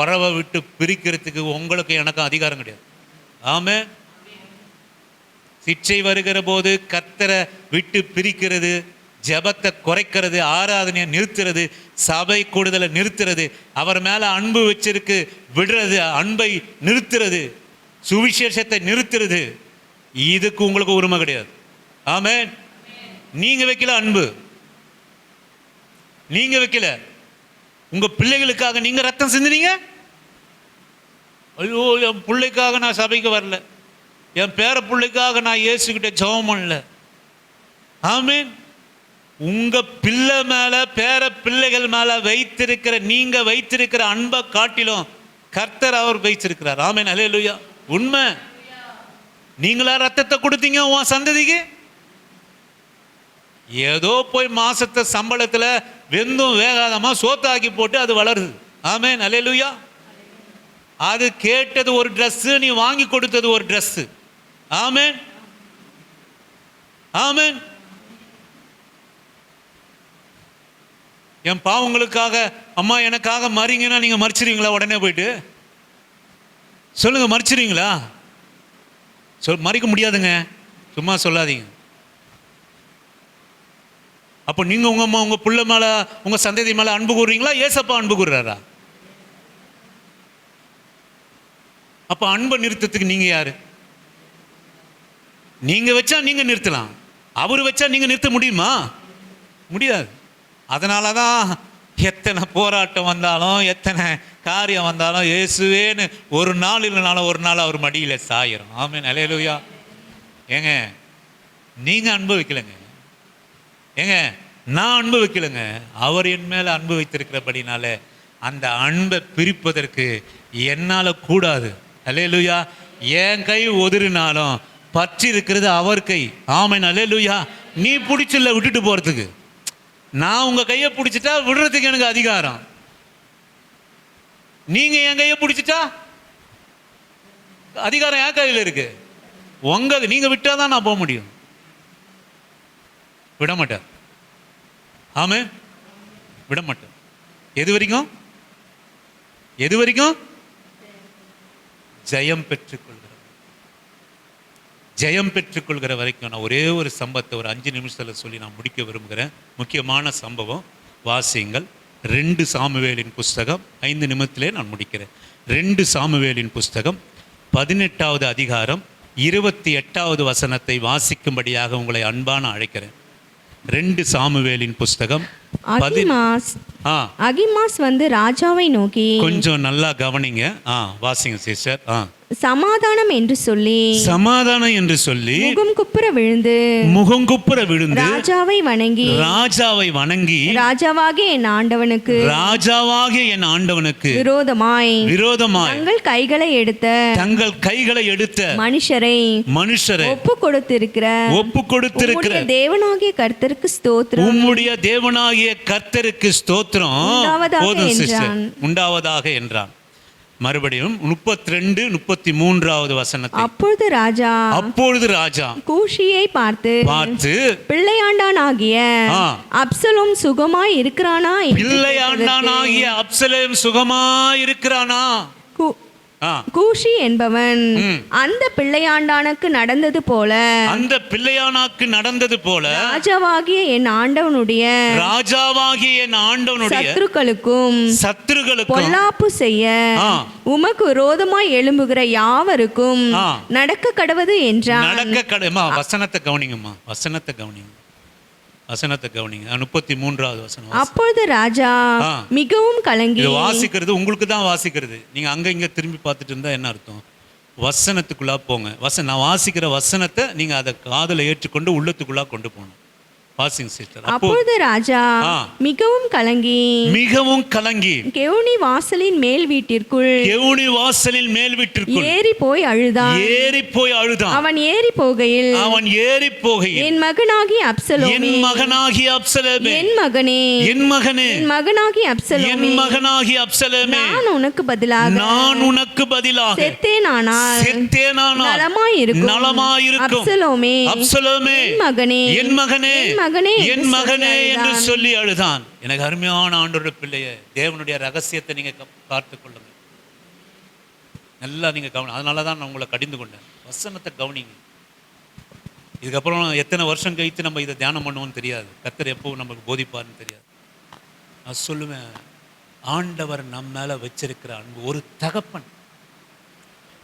உறவை விட்டு பிரிக்கிறதுக்கு உங்களுக்கு எனக்கு அதிகாரம் கிடையாது. ஆமென். சிற்றை வருகிற போது கர்த்தரை விட்டு பிரிக்கிறது, ஜபத்தை குறைக்கிறது, ஆராதனையை நிறுத்துறது, சபை கூடுதலை நிறுத்துறது, அவர் மேல அன்பு வச்சிருக்கு விடுறது, அன்பை நிறுத்துறது, சுவிசேஷத்தை நிறுத்துறது, இதுக்கு உங்களுக்கு உரிமை கிடையாது. ஆமென். நீங்க வைக்கல அன்பு, நீங்க வைக்கல. உங்க பிள்ளைகளுக்காக நீங்க ரத்தம் சிந்தினீங்க. ஐயோ, என் பிள்ளைக்காக நான் சபைக்கு வரல, என் பேர பிள்ளைக்காக நான் இயேசுகிட்ட ஜெபம் பண்ணல. ஆமென். உங்க பிள்ளை மேல, பேர பிள்ளைகள் மேல வைத்திருக்கிற, நீங்க வைத்திருக்கிற அன்பை காட்டிலும் கர்த்தர் அவர் வைத்திருக்கிறார். ஆமென். அல்லேலூயா. உண்மை. நீங்களா ரத்தத்தை கொடுத்தீங்க உன் சந்ததிக்கு? ஏதோ போய் மாசத்தை சம்பளத்துல வெந்தும் வேகாதமா சோத்தாக்கி போட்டு அது வளருது. ஆமென். அல்லேலூயா. அது கேட்டது ஒரு Dress, நீ வாங்கி கொடுத்தது ஒரு Dress. ஆமென். ஆமென். என் பாவங்களுக்காக அம்மா எனக்காக மறிங்கன்னா நீங்க மறிச்சிருவீங்களா? உடனே போயிட்டு சொல்லுங்க, மறிச்சிருவீங்களா? மறிக்க முடியாதுங்க, சும்மா சொல்லாதீங்க. அப்போ நீங்க உங்க அம்மா, உங்க புள்ள மேல, உங்க சந்ததி மேல அன்பு கூறுறீங்களா? ஏசப்பா அன்பு கூறுறாரா? அப்ப அன்பை நிறுத்தத்துக்கு நீங்க யாரு? நீங்க வச்சா நீங்க நிறுத்தலாம், அவர் வச்சா நீங்க நிறுத்த முடியுமா? முடியாது. அதனாலதான் எத்தனை போராட்டம் வந்தாலும், எத்தனை காரியம் வந்தாலும், இயேசுவேன்னு ஒரு நாள் இல்லைனாலும் ஒரு நாள் அவர் மடியில சாயிரும். ஆமென். அல்லேலூயா. ஏங்க நீங்க அனுபவிக்கலைங்க, ஏங்க நான் அனுபவிக்கலைங்க, அவர் என் மேல அன்பு வைத்திருக்கிறபடினால அந்த அன்பை பிரிப்பதற்கு என்னால கூடாது. அல்லேலூயா. என் கை ஒதுறினாலும் பற்றி இருக்கிறது அவர் கை. ஆமென். அல்லேலூயா. நீ பிடிச்சில்ல விட்டுட்டு போறதுக்கு, நான் உங்க கையை பிடிச்சிட்டா விடுறதுக்கு எனக்கு அதிகாரம். நீங்க என் கையை பிடிச்சிட்டா அதிகாரம் என் கையில் இருக்கு. நீங்க விட்டாதான் நான் போக முடியும். விட மாட்டேன். ஆமே, விட மாட்டேன். எது வரைக்கும்? எது வரைக்கும்? ஜெயம் பெற்றுக்கொள்கிற, ஜெயம் பெற்றுக்கொள்கிற வரைக்கும். நான் ஒரே ஒரு சம்பவத்தை ஒரு 5 நிமிஷத்தில் சொல்லி நான் முடிக்க விரும்புகிறேன். முக்கியமான சம்பவம். வாசியுங்கள் 2 சாமுவேலின் புஸ்தகம். 5 நிமிடத்திலே நான் முடிக்கிறேன். 2 சாமுவேலின் புஸ்தகம் 18வது அதிகாரம் 28வது வசனத்தை வாசிக்கும்படியாக உங்களை அன்பான அழைக்கிறேன். 2 சாமுவேலின் புஸ்தகம். அகிமாஸ் வந்து ராஜாவை நோக்கி, கொஞ்சம் நல்லா கவனிங்க. வாசிங்க சிஸ்டர். சமாதானம் என்று சொல்லி, சமாதானம் என்று சொல்லி முகம் குப்புற விழுந்து ராஜாவை வணங்கி ராஜாவாகிய என் ஆண்டவனுக்கு விரோதமாய் தங்கள் கைகளை எடுத்த மனுஷரை ஒப்பு கொடுத்திருக்கிற தேவனாகிய கர்த்தருக்கு ஸ்தோத்திரம், உம்முடைய தேவனாகிய கர்த்தருக்கு ஸ்தோத்திரம் உண்டாவதாக என்றான். மறுபடியும் 32 33வது வசனத்தை. அப்பொழுது ராஜா கூஷியை பார்த்து பிள்ளையாண்டானாகிய அப்சலோம் சுகமாய் இருக்கிறானா? கூஷி என்பவன் அந்த பிள்ளையாண்டானுக்கு நடந்தது போல ராஜாவாகிய என் ஆண்டவனுடைய சத்துருக்களுக்கும் பொல்லாப்பு செய்ய உமக்கு விரோதமாய் எழும்புகிற யாவருக்கும் நடக்க கடவது என்றான். வசனத்தை கவனிங்கம்மா, வசனத்தை கவனிங்க. 33வது வசனம். அப்பொழுது ராஜா மிகவும் கலங்கி, வாசிக்கிறது உங்களுக்கு தான் வாசிக்கிறது, நீங்க அங்க இங்க திரும்பி பார்த்துட்டு இருந்தா என்ன அர்த்தம்? வசனத்துக்குள்ளா போங்க. நான் வாசிக்கிற வசனத்தை நீங்க அதை காதுல ஏற்றுக்கொண்டு உள்ளத்துக்குள்ளா கொண்டு போகணும். வாசிங்க சிஸ்டர். அப்பொழுது ராஜா மிகவும் கலங்கி கெவுனி வாசலின் மேல் வீட்டிற்குள் ஏறி போய் அழுதான். அவன் ஏறி போகையில் என் மகனாகிய அப்சலோமே, என் மகனாகிய அப்சலோமே, நான் உனக்கு பதிலாக செத்தேனானால் நலமாயிருக்கும். அப்சலோமே, என் மகனே என்று சொல்லி அழுதான். எனக்கு அருமையான ஆண்டவருடைய பிள்ளையே, தேவனுடைய ரகசியத்தை நீங்க பார்த்து கொள்ளுங்க. நல்லா நீங்க கவனம். அதனாலதான் நான் உங்களை கடிந்து கொண்டேன். வசனத்தை கவனிங்க. இதுக்கப்புறம் எத்தனை வருஷம் கழித்து நம்ம இதை தியானம் பண்ணுவோம்னு தெரியாது. கர்த்தர் எப்போ நமக்கு போதிப்பார்னு தெரியாது. நான் சொல்லுவேன், ஆண்டவர் நம்ம மேல வச்சிருக்கிற அன்பு. ஒரு தகப்பன்,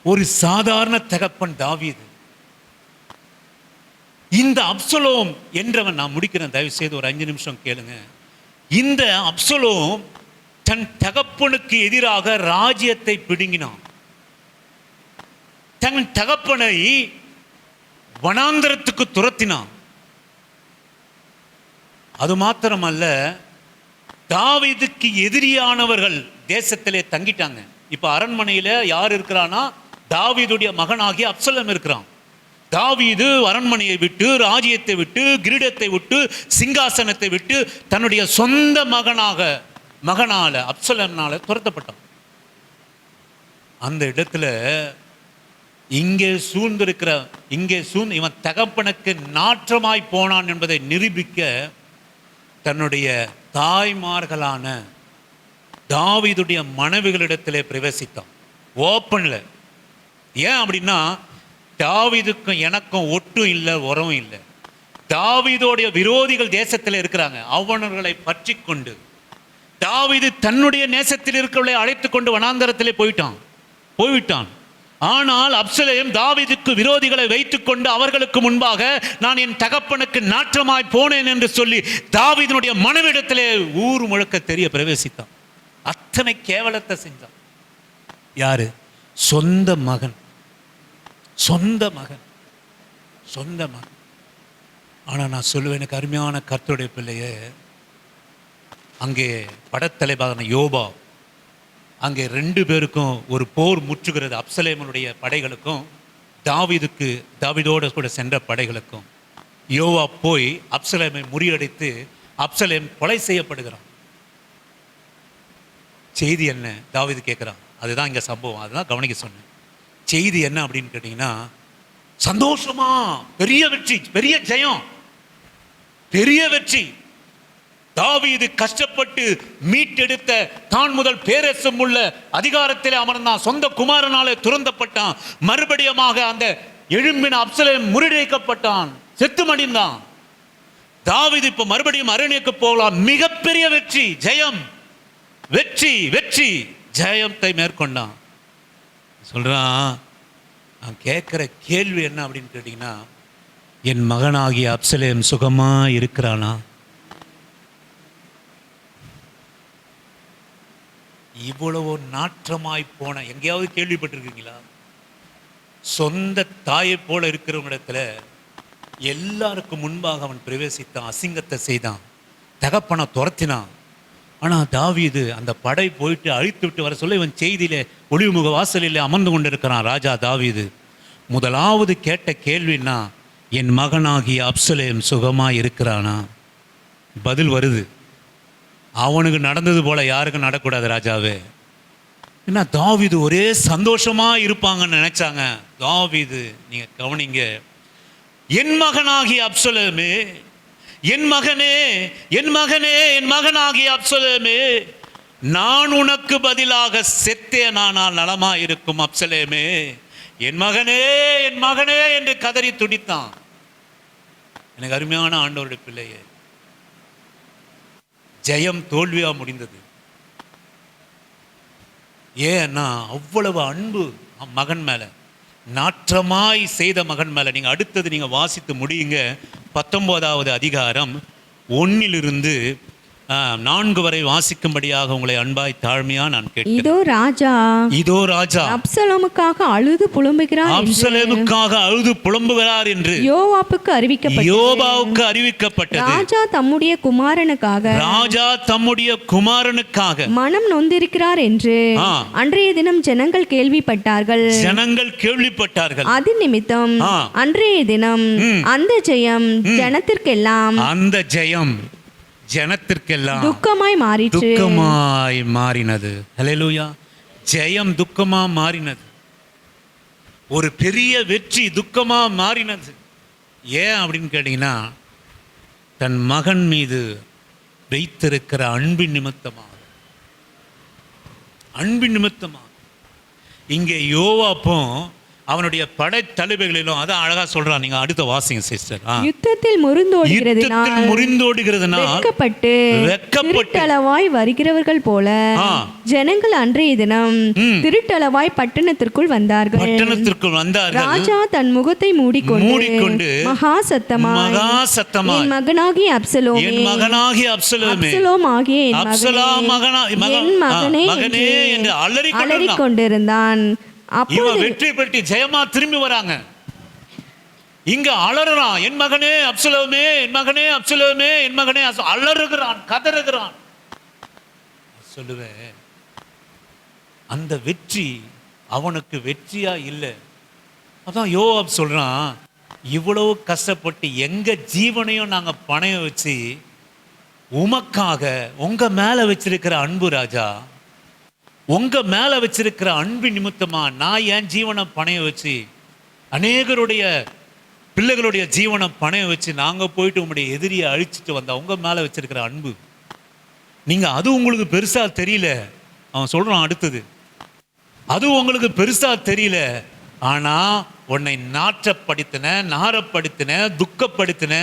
ஒரு சாதாரண தகப்பன் தாவீது. இந்த அப்சலோம் என்றவன், நான் முடிக்கிறேன், தயவு செய்து ஒரு 5 நிமிஷம் கேளுங்க. இந்த அப்சலோம் தன் தகப்பனுக்கு எதிராக ராஜ்யத்தை பிடுங்கினான். தன் தகப்பனை வனாந்தரத்துக்கு துரத்தினான். அது மாத்திரமல்ல, தாவீதுக்கு எதிரியானவர்கள் தேசத்திலே தங்கிட்டாங்க. இப்ப அரண்மனையில யார் இருக்கிறானா? தாவீதுடைய மகனாகிய அப்சலோம் இருக்கிறான். தாவீது அரண்மனையை விட்டு, ராஜ்யத்தை விட்டு, கிரீடத்தை விட்டு, சிங்காசனத்தை விட்டு தன்னுடைய சொந்த மகனால அப்சலோம்னால துரத்தப்பட்டான். அந்த இடத்துல இங்கே இவன் தகப்பனுக்கு நாற்றமாய் போனான் என்பதை நிரூபிக்க தன்னுடைய தாய்மார்களான தாவீதுடைய மனைவிகளிடத்திலே பிரவேசித்தான். ஓப்பன்ல. ஏன் அப்படின்னா, தாவீதுக்கும் எனக்கும் ஒட்டும் இல்லை, உறவும் இல்லை. தாவீதோடைய விரோதிகள் தேசத்தில் இருக்கிறாங்க. அவனர்களை பற்றி கொண்டு தாவீது தன்னுடைய நேசத்தில் இருக்கிறவர்களை அழைத்து கொண்டு வனாந்தரத்திலே போய்விட்டான். ஆனால் அப்சலோம் தாவீதுக்கு விரோதிகளை வைத்துக் கொண்டு அவர்களுக்கு முன்பாக நான் என் தகப்பனுக்கு நாற்றமாய் போனேன் என்று சொல்லி தாவீதினுடைய மனைவிடத்திலே ஊர் முழுக்க தெரிய பிரவேசித்தான். அத்தனை கேவலத்தை செஞ்சான். யாரு? சொந்த மகன். ஆனா நான் சொல்லுவேன், எனக்கு அருமையான கர்த்தருடைய பிள்ளையே, அங்கே படத்தலைவரான யோபா, அங்கே 2 பேருக்கும் ஒரு போர் முற்றுகிறது. அப்சலோமுடைய படைகளுக்கும் தாவீதோடு கூட சென்ற படைகளுக்கும். யோவா போய் அப்சலோமை முறியடித்து அப்சலோம் கொலை செய்யப்படுகிறான். செய்தி என்ன? தாவீது கேட்குறான். அதுதான் இங்கே சம்பவம். அதுதான் கவனிக்க சொன்னேன். செய்தி என்ன அப்படின்னு கேட்டிங்கன்னா, சந்தோஷமா, பெரிய வெற்றி, பெரிய ஜெயம், பெரிய வெற்றி. தாவீது கஷ்டப்பட்டு மீட்டெடுத்த தான் முதல் பேரரசும் உள்ள அதிகாரத்திலே அமர்ந்தான். சொந்த குமாரனாலே துறந்தப்பட்டான். மறுபடியுமாக அந்த எழும்பின அப்சலோம் முறியடிக்கப்பட்டான், செத்து மடிந்தான். தாவீது இப்ப மறுபடியும் அரண்யக்கு போகலாம். மிகப்பெரிய வெற்றி, ஜெயம், வெற்றி ஜெயத்தை மேற்கொண்டான். சொல்றான், நான் கேட்கிற கேள்வி என்ன அப்படின்னு கேட்டீங்கன்னா, என் மகனாகிய அப்சலோம் சுகமா இருக்கிறானா? இவ்வளவு நாற்றமாய் போன எங்கேயாவது கேள்விப்பட்டிருக்கீங்களா? சொந்த தாயை போல இருக்கிறவனிடத்துல எல்லாருக்கும் முன்பாக அவன் பிரவேசித்தான், அசிங்கத்தை செய்தான், தகப்பனை துரத்தினான். ஆனால் தாவீது அந்த படை போயிட்டு அழித்து விட்டு வர சொல்ல இவன் செய்தியிலே ஒளிவுமுக வாசலில் அமர்ந்து கொண்டிருக்கிறான் ராஜா தாவீது. முதலாவது கேட்ட கேள்வின்னா, என் மகனாகிய அப்சலோம் சுகமா இருக்கிறானா? பதில் வருது. அவனுக்கு நடந்தது போல யாருக்கும் நடக்கூடாது ராஜாவே. என்ன, தாவீது ஒரே சந்தோஷமா இருப்பாங்கன்னு நினைச்சாங்க. தாவீது, நீங்க கவனிங்க, என் மகனாகிய அப்சலோமே, என் மகனாகிய அப்சலோமே, நான் உனக்கு பதிலாக செத்தேனானால் நலமா இருக்கும். அப்சலோமே, என் மகனே என்று கதறி துடித்தான். எனக்கு அருமையான ஆண்டவருடைய பிள்ளையே, ஜெயம் தோல்வியா முடிந்தது. ஏன்னா அவ்வளவு அன்பு மகன் மேல, நாற்றமாய் செய்த மகன் மேல. நீங்க அடுத்தது நீங்க வாசித்து முடியுங்க. 19வது அதிகாரம் 1 4 வரை வாசிக்கும்படியாக உங்களை அன்பாய் தாழ்மையா நான் கேட்கிறேன். இதோ ராஜா அப்சலோமுக்காக அழுது புலம்புகிறார் என்று யோவாவுக்கு அறிவிக்கப்பட்டது. ராஜா தம்முடைய குமாரனுக்காக மனம் நொந்திருக்கிறார் என்று அன்றைய தினம் ஜனங்கள் கேள்விப்பட்டார்கள். அது நிமித்தம் அன்றைய தினம் அந்த ஜெயம் ஜனத்திற்கெல்லாம் துக்கமாய் மாறினது. ஹல்லேலூயா. ஜெயம் துக்கமா மாறினது. ஒரு பெரிய வெற்றி துக்கமா மாறினது. ஏன் அப்படின்னு கேட்டீங்கன்னா, தன் மகன் மீது வைத்திருக்கிற அன்பின் நிமித்தமாக. இங்கே யோவாப்பும் அவனுடைய படை தளபதிகளிலும் அதான் அழகா சொல்றான். நீங்க அடுத்த வாசிங்க சிஸ்டர். யுத்தத்தில் முறிந்தோடுகிறதுனால் வெட்கப்பட்டு வருகிறவர்கள் போல ஜனங்கள் அன்றைய தினம் திருட்டளவாய் பட்டணத்திற்குள் வந்தார்கள். ராஜா தன் முகத்தை மூடிக்கொண்டு மகா சத்தமாய் என் மகனாகிய அப்சலோமே, அப்சலோம் ஆகிய என் மகனே என்று அலறிக் கொண்டிருந்தான். இவன் வெற்றி பெற்று ஜெயமா திரும்பி வராங்க. இங்க அலறான், என் மகனே அப்சலோமே, என் மகனே அப்சலோமே, என் மகனே அலறுகிறான், கதறுகிறான். சொல்லுவேன், அந்த வெற்றி அவனுக்கு வெற்றியா இல்லை. அதான் யோவாப் சொல்றான், இவ்வளவு கஷ்டப்பட்டு எங்க ஜீவனையும் நாங்க பணையம் வச்சு உமக்காக உங்க மேல வச்சிருக்கிற அன்பு ராஜா, உங்க மேல வச்சிருக்கிற அன்பு நிமித்தமா நான் என் ஜீவனை பணையம் வச்சு அநேகருடைய பிள்ளைகளுடைய ஜீவனை பணையம் வச்சு நாங்க போயிட்டு உங்களுடைய எதிரியை அழிச்சிட்டு வந்தா உங்க மேல வச்சிருக்கிற அன்பு நீங்க அது உங்களுக்கு பெருசா தெரியல. அவன் சொல்றான் அடுத்தது, அது உங்களுக்கு பெருசா தெரியல, ஆனா உன்னை நாற்றப்படுத்தின, நாரப்படுத்தின, துக்கப்படுத்தின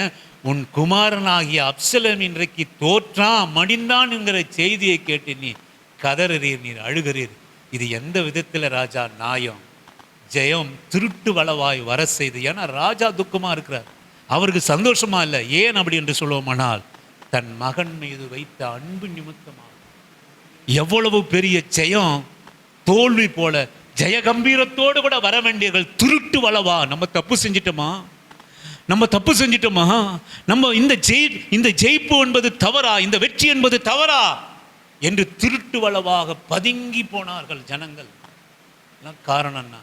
உன் குமாரனாகிய அப்சலோம் இன்றைக்கு தோற்றான், மடிந்தான் என்கிற செய்தியை கேட்டு நீ கதறுறீர், நீர் அழுகிறீர். இது எந்த விதத்துல ராஜா நியாயம்? ஜெயம் திருட்டு வளவாய் வர செய்து. ஏன்னா ராஜா துக்கமா இருக்கிறார், அவருக்கு சந்தோஷமா இல்லை. ஏன் அப்படி என்று சொல்லுவோமானால், தன் மகன் மீது வைத்த அன்பு நிமித்தமாக. எவ்வளவு பெரிய ஜெயம் தோல்வி போல ஜெய கம்பீரத்தோடு கூட வர வேண்டியவர்கள் திருட்டு வளவா. நம்ம தப்பு செஞ்சிட்டோமா? நம்ம தப்பு செஞ்சிட்டோமா? நம்ம இந்த ஜெயிப்பு என்பது தவறா, இந்த வெற்றி என்பது தவறா என்று திருட்டு வளவாக பதுங்கி போனார்கள் ஜனங்கள். காரணம் என்ன?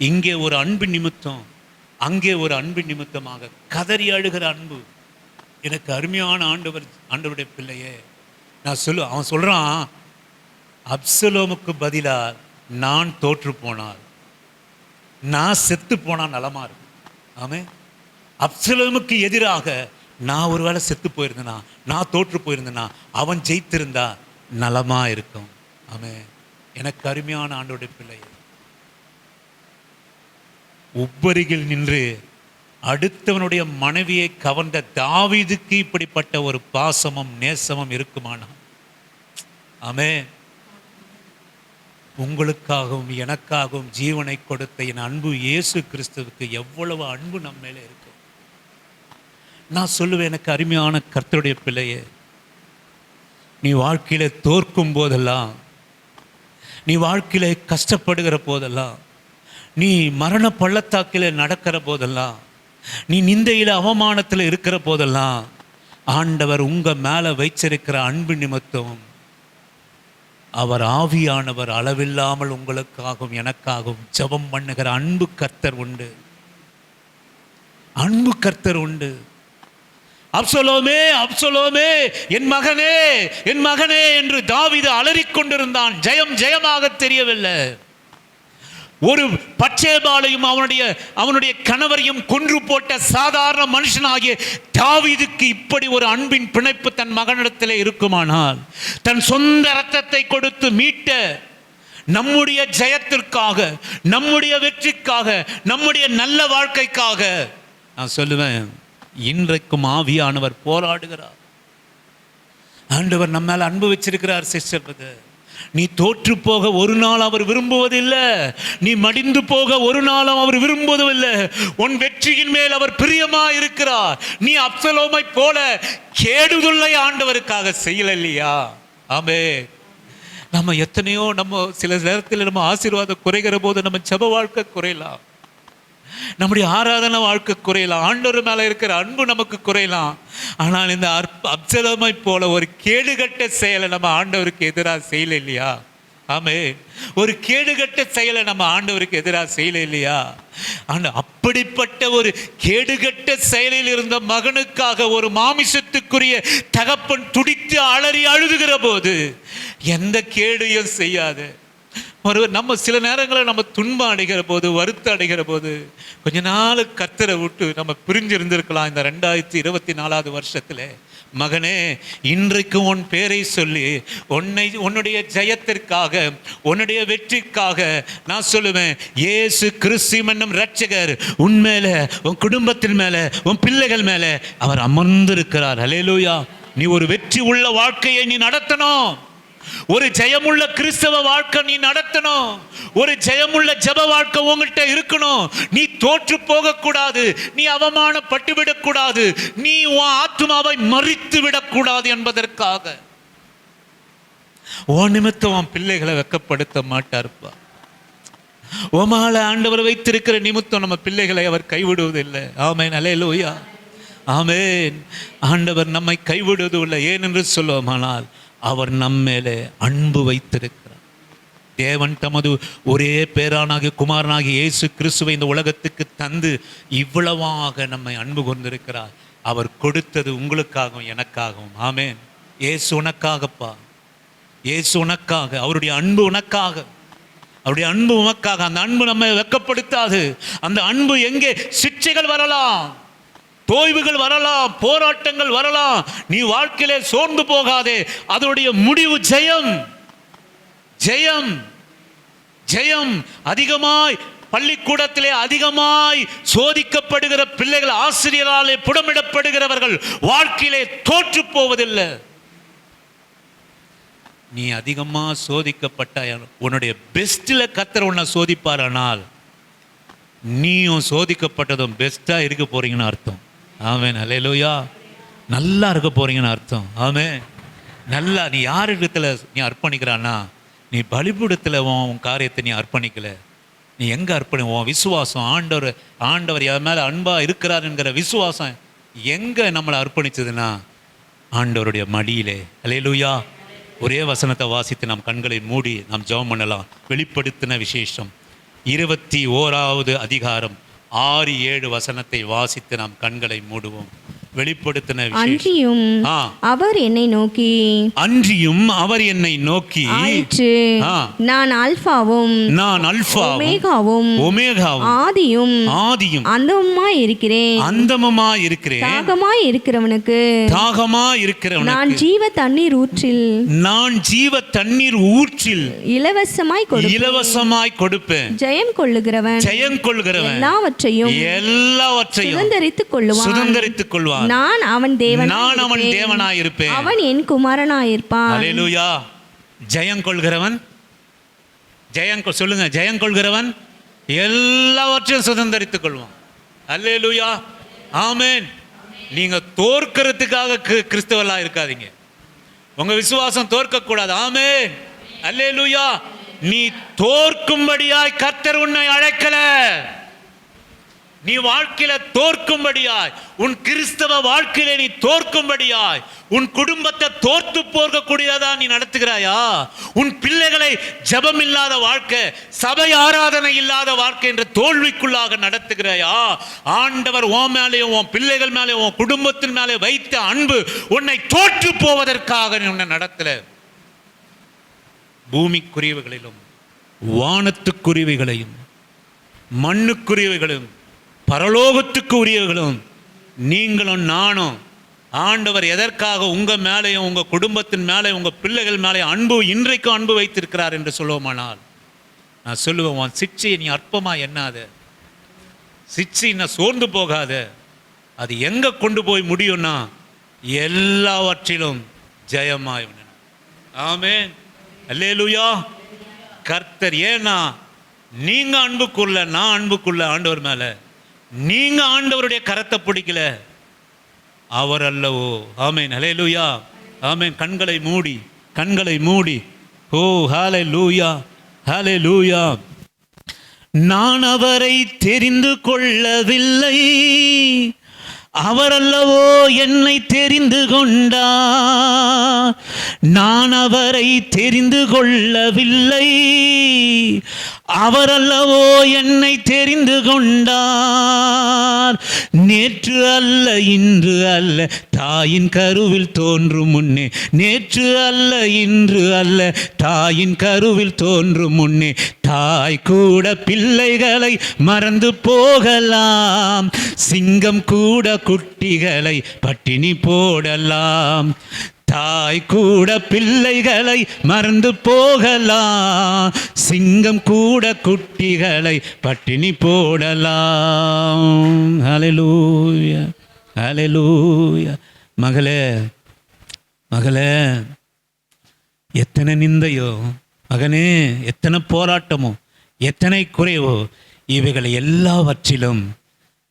இங்கே ஒரு அன்பு நிமித்தம், அங்கே ஒரு அன்பு நிமித்தமாக கதறி அழுகிற அன்பு. எனக்கு அருமையான ஆண்டவருடைய பிள்ளையே, அவன் சொல்றான், அப்சலோமுக்கு பதிலா நான் தோற்று போனால், நான் செத்து போனா நலமா இருக்கும். ஆமே, அப்சலோமுக்கு எதிராக நான் ஒருவேளை செத்து போயிருந்தேனா, நான் தோற்று போயிருந்தேனா, அவன் ஜெயித்திருந்தா நலமா இருக்கும். ஆமே, எனக்கு அருமையான ஆண்டவருடைய பிள்ளை, உப்பருகில் நின்று அடுத்தவனுடைய மனைவியை கவர்ந்த தாவீதுக்கு இப்படிப்பட்ட ஒரு பாசமும் நேசமும் இருக்குமானா, ஆமே, உங்களுக்காகவும் எனக்காகவும் ஜீவனை கொடுத்த என் அன்பு இயேசு கிறிஸ்துவுக்கு எவ்வளவு அன்பு நம்ம மேலே இருக்கு. நான் சொல்லுவேன், எனக்கு அருமையான கர்த்தருடைய பிள்ளையே, நீ வாழ்க்கையில தோற்கும் போதெல்லாம், நீ வாழ்க்கையில கஷ்டப்படுகிற போதெல்லாம், நீ மரண பள்ளத்தாக்கில நடக்கிற போதெல்லாம், நீ நிந்தையில அவமானத்தில் இருக்கிற போதெல்லாம், ஆண்டவர் உங்க மேல வைச்சிருக்கிற அன்பு நிமித்தம் அவர் ஆவியானவர் அளவில்லாமல் உங்களுக்காகவும் எனக்காகவும் ஜெபம் பண்ணுகிற அன்பு கர்த்தர் உண்டு. அன்பு கர்த்தர் உண்டு. அப்சலோமே, அப்சலோமே, என் மகனே, என் மகனே என்று தாவீது அலறிக்கொண்டிருந்தான். ஜெயம் ஜெயமாக தெரியவில்லை. ஒரு பட்சேபாலையும் அவனுடைய கணவரையும் கொன்று போட்ட சாதாரண மனுஷனாகிய தாவீதுக்கு இப்படி ஒரு அன்பின் பிணைப்பு தன் மகனிடத்தில் இருக்குமானால், தன் சொந்த இரத்தத்தை கொடுத்து மீட்ட நம்முடைய ஜெயத்திற்காக, நம்முடைய வெற்றிக்காக, நம்முடைய நல்ல வாழ்க்கைக்காக, நான் சொல்லுவேன், இன்றைக்கும் ஆவியானவர் போராடுகிறார். ஆண்டவர் நம்ம மேல அன்பு வச்சிருக்கிறார். சிஸ்டர், நீ தோற்று போக ஒரு நாள் அவர் விரும்புவதில்லை, நீ மடிந்து போக ஒரு நாளும் அவர் விரும்புவதில்லை. உன் வெற்றியின் மேல் அவர் பிரியமா இருக்கிறார். நீ அப்சலோமை போல கேடுதலை ஆண்டவருக்காக செய்யல இல்லையா? ஆமே, நம்ம எத்தனையோ, நம்ம சில நேரத்தில் நம்ம ஆசீர்வாதம் குறைகிற போது நம்ம ஜெப வாழ்க்கை குறையலாம், நம்முடைய ஆராதனை வாழ்க்கை குறையலாம், ஆண்டவர் மேல இருக்கிற அன்பு நமக்கு குறையலாம். ஆனால் இந்த அப்சலோமை போல ஒரு கேடுகட்ட செயலை நம்ம ஆண்டவருக்கு எதிராக செய்யல இல்லையா? ஆமே, ஒரு கேடுகட்ட செயலை நம்ம ஆண்டவருக்கு எதிராக செய்யல இல்லையா? அப்படிப்பட்ட ஒரு கேடுகட்ட செயலில் இருந்த மகனுக்காக ஒரு மாமிசத்துக்குரிய தகப்பன் துடித்து அலறி அழுதுகிற போது எந்த கேடையும் செய்யாத நம்ம சில நேரங்களில் நம்ம துன்பம் அடைகிற போது, வருத்தம் அடைகிற போது, கொஞ்ச நாள் கர்த்தரை விட்டு நம்ம பிரிஞ்சிருந்திருக்கலாம். இந்த 2024 வருஷத்துல, மகனே, இன்றைக்கு உன் பேரை சொல்லி உன்னுடைய ஜெயத்திற்காக, உன்னுடைய வெற்றிக்காக நான் சொல்லுவேன், இயேசு கிறிஸ்து என்னும் இரட்சகர் உன் மேல, உன் குடும்பத்தின் மேல, உன் பிள்ளைகள் மேல அவர் அமர்ந்திருக்கிறார். ஹல்லேலூயா. நீ ஒரு வெற்றி உள்ள வாழ்க்கையை நீ நடத்தணும். ஒரு ஜெயமுள்ள கிறிஸ்தவ வாழ்க்கை நீ நடத்தணும். ஒரு ஜெயமுள்ள ஜெப வாழ்க்கை உங்கள்கிட்ட இருக்கணும். நீ தோற்று போக கூடாது, நீ அவமானப்பட்டு விடக்கூடாது, நீ உன் ஆத்மாவை மறித்து விடக்கூடாது என்பதற்காக உன் நிமித்தம் உன் பிள்ளைகளை வெட்கப்படுத்த மாட்டார்ப்பா. உமால ஆண்டவர் வைத்திருக்கிற நிமித்தம் நம்ம பிள்ளைகளை அவர் கைவிடுவதில்லை. ஆமென், அல்லேலூயா, ஆமென். ஆண்டவர் நம்மை கைவிடுவதில்லை. ஏனென்று சொல்லுவோமானால் அவர் நம்மேலே அன்பு வைத்திருக்கிறார். தேவன் தமது ஒரே பேரானாகிய குமாரனாகிய இயேசு கிறிஸ்துவை இந்த உலகத்துக்கு தந்து இவ்வளவாக நம்மை அன்பு கொண்டிருக்கிறார். அவர் கொடுத்தது உங்களுக்காகவும் எனக்காகவும். ஆமென். இயேசு உனக்காகப்பா, இயேசு உனக்காக, அவருடைய அன்பு உனக்காக, அவருடைய அன்பு உனக்காக. அந்த அன்பு நம்மை வெட்கப்படுத்தாது. அந்த அன்பு எங்கே சிக்ஷைகள் வரலாம், தோய்வுகள் வரலாம், போராட்டங்கள் வரலாம், நீ வாழ்க்கையிலே சோர்ந்து போகாதே. அதனுடைய முடிவு ஜெயம், ஜெயம், ஜெயம். அதிகமாய் பள்ளிக்கூடத்திலே அதிகமாய் சோதிக்கப்படுகிற பிள்ளைகள், ஆசிரியராலே புடமிடப்படுகிறவர்கள் வாழ்க்கையிலே தோற்று போவதில்லை. நீ அதிகமா சோதிக்கப்பட்ட உன்னுடைய பெஸ்ட்ல கர்த்தர் உன்னை சோதிப்பாரானால் நீயும் சோதிக்கப்பட்டதும் பெஸ்டா இருக்க போறீங்கன்னு அர்த்தம். ஆமென், அல்லேலூயா. நல்லா இருக்க போறீங்கன்னு அர்த்தம். ஆமென். நல்லா நீ யார் இடத்துல நீ அர்ப்பணிக்கிறான்னா, நீ பலிபீடத்துல உன் காரியத்தை நீ அர்ப்பணிக்கல. நீ எங்க உன் விசுவாசம் ஆண்டவர் என் மேல அன்பா இருக்கிறார் என்கிற விசுவாசம் எங்க நம்மளை அர்ப்பணிச்சதுன்னா ஆண்டவருடைய மடியிலே. அல்லேலூயா. ஒரே வசனத்தை வாசித்து நாம் கண்களை மூடி நாம் ஜெபம் பண்ணலாம். வெளிப்படுத்தின விசேஷம் 21வது அதிகாரம் 6-7 வசனத்தை வாசித்து நாம் கண்களை மூடுவோம். வெளிப்படுத்தின அன்றியும் அவர் என்னை நோக்கி, அன்றியும் அவர் என்னை நோக்கி, ஆயிற்று, நான் அல்பாவும் ஒமேகாவும் ஆதியும் அந்தமுமாய் இருக்கிறேன். அந்தமுமாய் இருக்கிறேன். தாகமாய் இருக்கிறவனுக்கு நான் ஜீவ தண்ணீர் ஊற்றில் இலவசமாய் கொடுப்பேன். ஜெயம் கொள்ளுகிறவன் எல்லாவற்றையும் சுதந்தரித்துக் கொள்வான். நான் அவன் தேவனாயிருப்பேன். அவன் என் குமாரனாயிருப்பான். அல்லேலூயா. ஜெயம் கொள்கிறவன், சொல்லுங்க, ஜெயம் கொள்கிறவன் எல்லாவற்றையும் சுதந்தரித்துக் கொள்வான். அல்லேலூயா, ஆமென். நீங்க தோற்கிறதுக்காக கிறிஸ்தவர்களா இருக்காதீங்க. உங்க விசுவாசம் தோற்க கூடாது. ஆமென், அல்லேலூயா. நீ தோற்கும்படியாய் கர்த்தர் உன்னை அழைக்கல. நீ வாழ்க்கையில தோற்கும்படியாய், உன் கிறிஸ்தவ வாழ்க்கையில நீ தோற்கும்படியாய், உன் குடும்பத்தை தோற்று போகக்கூடியதா நீ நடத்துகிறாயா? உன் பிள்ளைகளை ஜெபம் இல்லாத வாழ்க்கை, சபை ஆராதனை இல்லாத வாழ்க்கை என்ற தோல்விக்குள்ளாக நடத்துகிறாயா? ஆண்டவர் உன் மேலேயும் உன் பிள்ளைகள் மேலேயும் உன் குடும்பத்தின் மேலே வைத்த அன்பு உன்னை தோற்று போவதற்காக நீ உன்னை நடத்தல. பூமிக்குரியவைகளிலும் வானத்துக்குரியவைகளையும் மண்ணுக்குரியவைகளும் பரலோகத்துக்கு உரியவர்களும் நீங்களும் நானும் ஆண்டவர் எதற்காக உங்க மேலேயும் உங்க குடும்பத்தின் மேலே உங்க பிள்ளைகள் மேலே இன்றைக்கும் அன்பு வைத்திருக்கிறார் என்று சொல்லுவோமானால் நான் சொல்லுவேன், உன் சிக்ஷையை நீ அற்பமா எண்ணாத, சிக்ஷை நான் சோர்ந்து போகாத. அது எங்க கொண்டு போய் முடியும்னா எல்லாவற்றிலும் ஜெயமாய். ஆமென், அல்லேலூயா. கர்த்தர், ஏன்னா நீங்க அன்புக்குள்ள, நான் அன்புக்குள்ள ஆண்டவர் மேல, நீங்க ஆண்டவருடைய கரத்தை பிடிக்கல, அவர் அல்லவோ. ஆமென், அல்லேலூயா, ஆமென். கண்களை மூடி ஓ ஹல்லேலூயா, ஹல்லேலூயா. நான் அவரை தெரிந்து கொள்ளவில்லை, அவர் அல்லவோ என்னை தெரிந்து கொண்டார். நான் அவரை தெரிந்து கொள்ளவில்லை, அவர் அல்லவோ என்னை தெரிந்து கொண்டார். நேற்று அல்ல இன்று அல்ல தாயின் கருவில் தோன்றும் முன்னே, நேற்று அல்ல இன்று அல்ல தாயின் கருவில் தோன்றும் முன்னே, தாய் கூட பிள்ளைகளை மறந்து போகலாம், சிங்கம் கூட குட்டிகளை பட்டினி போடலாம். தாய் கூட பிள்ளைகளை மறந்து போகலாம், சிங்கம் கூட குட்டிகளை பட்டினி போடலாம். ஹல்லேலூயா, ஹல்லேலூயா. மகளே, எத்தனை நிந்தையோ, மகனே எத்தனை போராட்டமோ, எத்தனை குறைவோ, இவைகளை எல்லாவற்றிலும்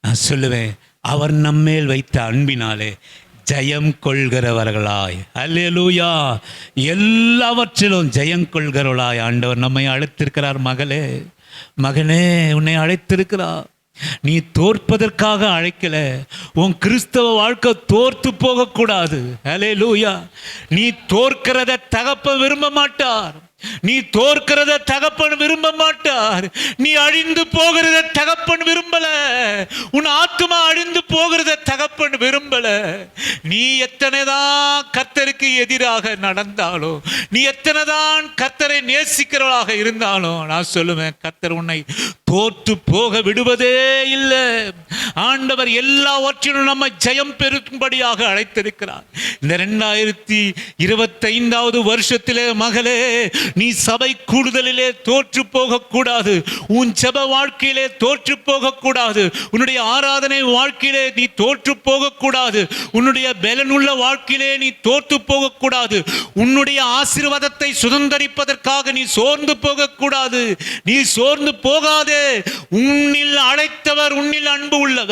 நான் சொல்லுவேன், அவர் நம்மேல் வைத்த அன்பினாலே ஜெயம் கொள்கிறவர்களாய். அல்லேலூயா. எல்லாவற்றிலும் ஜெயம் கொள்கிறவர்களாய் ஆண்டவர் நம்மை அழைத்திருக்கிறார். மகளே, மகனே, உன்னை அழைத்திருக்கிறார். நீ தோற்பதற்காக அழைக்கல. உன் கிறிஸ்தவ வாழ்க்கை தோர்த்து போகக்கூடாது. ஹல்லேலூயா. நீ தோற்கிறத தகப்பன் விரும்ப மாட்டார். நீ தோற்கிறத தகப்பன் விரும்ப மாட்டார். நீ அழிந்து போகிறத தகப்பன் விரும்பல. உன் ஆத்துமா அழிந்து போகிறத தகப்பன் விரும்பல. நீ எத்தனைதான் கர்த்தருக்கு எதிராக நடந்தாலும், நீ எத்தனைதான் கர்த்தரை நேசிக்கிறவளாக இருந்தாலும், நான் சொல்லுவேன், கர்த்தர் உன்னை தோற்று போக விடுவதே இல்லை. ஆண்டவர் எல்லாவற்றிலும் நம்ம ஜெயம் பெறும்படியாக அழைத்திருக்கிறார். இந்த 2025வது வருஷத்திலே மகளே, நீ சபை கூடுதலிலே தோற்று போகக்கூடாது. உன் ஜெப வாழ்க்கையிலே தோற்று போகக்கூடாது. உன்னுடைய ஆராதனை வாழ்க்கையிலே நீ தோற்று போகக்கூடாது. உன்னுடைய பலனுள்ள வாழ்க்கையிலே நீ தோற்று போகக்கூடாது. உன்னுடைய ஆசீர்வாதத்தை சுதந்தரிப்பதற்காக நீ சோர்ந்து போகக்கூடாது. நீ சோர்ந்து போகாதே. உன்னில் அழைத்தவர் உன்னில் அன்பு உள்ளவர்.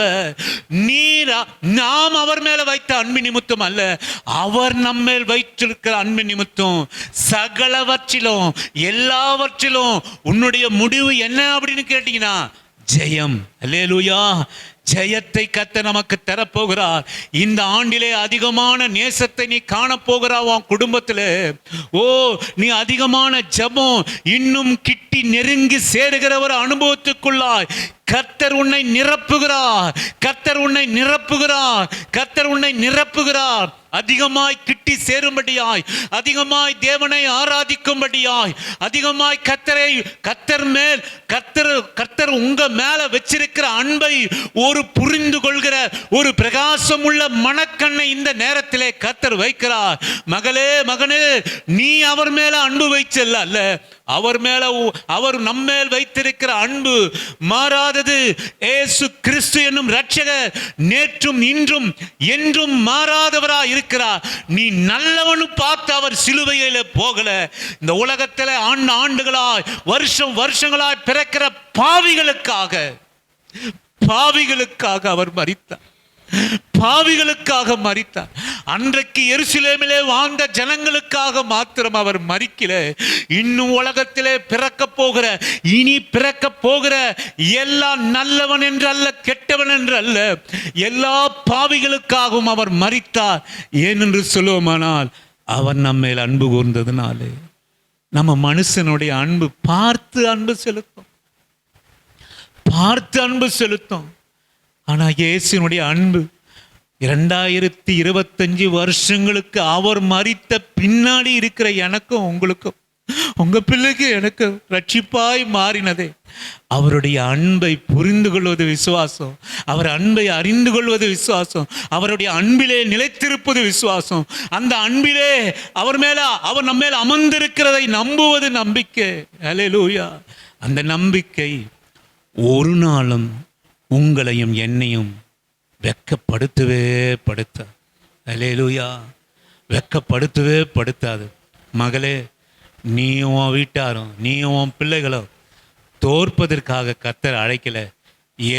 நாம் அவர் மேல வைத்த அன்பு நிமித்தம் அல்ல, அவர் நம்மேல் வைத்திருக்கிற அன்பு நிமித்தம் சகலவற்றிலும் எல்லாவற்றிலும் உன்னுடைய முடிவு என்ன அப்படின்னு கேட்டீங்கன்னா ஜெயம். அல்லேலூயா. ஜெயத்தை கர்த்தர் நமக்கு தரப்போகிறார். இந்த ஆண்டிலே அதிகமான நேசத்தை நீ காணப்போகிறா. உன் குடும்பத்திலே நீ அதிகமான ஜெபம் இன்னும் கிட்டி நெருங்கி சேருகிற ஒரு அனுபவத்துக்குள்ளாய் கர்த்தர் உன்னை நிரப்புகிறார். கர்த்தர் உன்னை நிரப்புகிறார். கர்த்தர் உன்னை நிரப்புகிறார். அதிகமாய் கிட்டி சேரும்படியாய், அதிகமாய் தேவனை ஆராதிக்கும்படியாய், அதிகமாய் கர்த்தர் உங்க மேல வச்சிருக்கிற அன்பை ஒரு புரிந்து கொள்கிற ஒரு பிரகாசம் உள்ள மனக்கண்ணை இந்த நேரத்திலே கர்த்தர் வைக்கிறார். மகளே, மகனே, நீ அவர் மேல அன்பு வைச்சல்ல அல்ல, அவர் நம்மேல் வைத்திருக்கிற அன்பு மாறாதது. இயேசு கிறிஸ்து என்னும் இரட்சகர் நேற்றும் இன்றும் என்றும் மாறாதவராய் இருக்கிறார். நீ நல்லவனு பார்த்து அவர் சிலுவையில போகல. இந்த உலகத்தில் ஆண்டுகளாய் வருஷங்களாய் பிறக்கிற பாவிகளுக்காக அவர் மரித்தார். பாவிகளுக்காக மரித்தார். அன்றைக்கு எருசலேமிலே வாழ்ந்த ஜனங்களுக்காக மாத்திரம் அவர் மரிக்கல. இன்னும் உலகத்திலே இனி பிறக்க போகிற எல்லா நல்லவன் என்று அல்ல, கெட்டவன் என்று அல்ல, எல்லா பாவிகளுக்காகவும் அவர் மரித்தார். ஏனென்று சொல்லுவோமானால் அவர் நம்மேல் அன்பு கூர்ந்ததுனாலே. நம்ம மனுஷனுடைய அன்பு பார்த்து அன்பு செலுத்தும். ஆனா இயேசுனுடைய அன்பு 2025 வருஷங்களுக்கு அவர் மரித்த பின்னாடி இருக்கிற எனக்கும் உங்களுக்கும், உங்க பிள்ளைக்கு எனக்கு ரட்சிப்பாய் மாறினதே அவருடைய அன்பை புரிந்து கொள்வது விசுவாசம். அவர் அன்பை அறிந்து கொள்வது விசுவாசம். அவருடைய அன்பிலே நிலைத்திருப்பது விசுவாசம். அந்த அன்பிலே அவர் நம்ம மேல அமர்ந்திருக்கிறதை நம்புவது நம்பிக்கை. அல்லேலூயா. அந்த நம்பிக்கை ஒரு நாளும் உங்களையும் என்னையும் வெட்கப்படுத்தவே படுத்தாது. அல்லேலூயா. வெட்கப்படுத்தவே படுத்தாது. மகளே, நீயும் உன் வீட்டாரும் நீயும் உன் பிள்ளைகளும் தோற்பதற்காக கர்த்தர் அழைக்கல.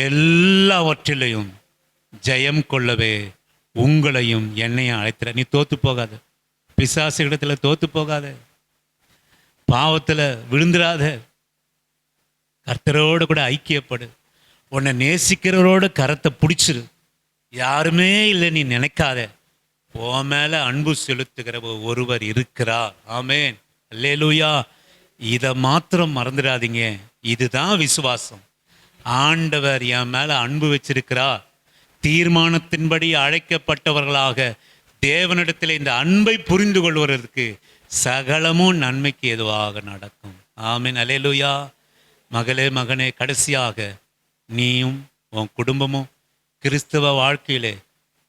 எல்லாவற்றிலையும் ஜெயம் கொள்ளவே உங்களையும் என்னையும் அழைத்துற. நீ தோத்து போகாத. பிசாசு இடத்துல தோத்து போகாத. பாவத்துல விழுந்துடாத. கர்த்தரோடு கூட ஐக்கியப்படு. உன்னை நேசிக்கிறவரோட கரத்தை பிடிச்சிரு. யாருமே இல்லை நீ நினைக்காத. உன் மேல அன்பு செலுத்துகிற ஒருவர் இருக்கிறார். ஆமேன். அல்லேலூயா. இதை மாத்திரம் மறந்துடாதீங்க. இதுதான் விசுவாசம். ஆண்டவர் என் மேல அன்பு வச்சிருக்கிறார். தீர்மானத்தின்படி அழைக்கப்பட்டவர்களாக தேவனிடத்தில் இந்த அன்பை புரிந்து கொள்வதற்கு சகலமும் நன்மைக்கு எதுவாக நடக்கும். ஆமேன். அல்லேலூயா. மகளே, மகனே, கடைசியாக நீயும் உன் குடும்பமும் கிறிஸ்தவ வாழ்க்கையிலே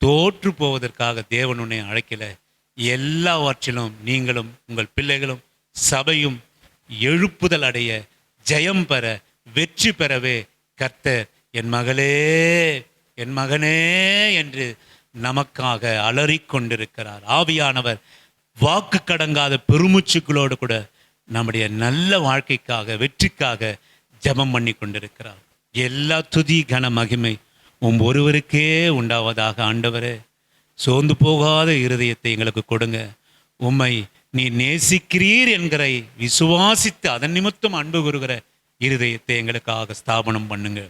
தோற்று போவதற்காக தேவன் உன்னை அழைக்கல. எல்லாவற்றிலும் நீங்களும் உங்கள் பிள்ளைகளும் சபையும் எழுப்புதல் அடைய, ஜெயம் பெற, வெற்றி பெறவே கர்த்தர் என் மகளே என் மகனே என்று நமக்காக அலறிக்கொண்டிருக்கிறார். ஆவியானவர் வாக்கு கடங்காத பெருமூச்சுக்களோடு கூட நம்முடைய நல்ல வாழ்க்கைக்காக, வெற்றிக்காக ஜெபம் பண்ணி கொண்டிருக்கிறார். எல்லா துதி கன மகிமை ஒருவருக்கே உண்டாவதாக. ஆண்டவரே, சோர்ந்து போகாத இருதயத்தை எங்களுக்கு கொடுங்க. உம்மை நீ நேசிக்கிறீர் என்கிற விசுவாசித்து அதன் நிமித்தம் அன்பு கூறுகிற இருதயத்தை எங்களுக்காக ஸ்தாபனம் பண்ணுங்க.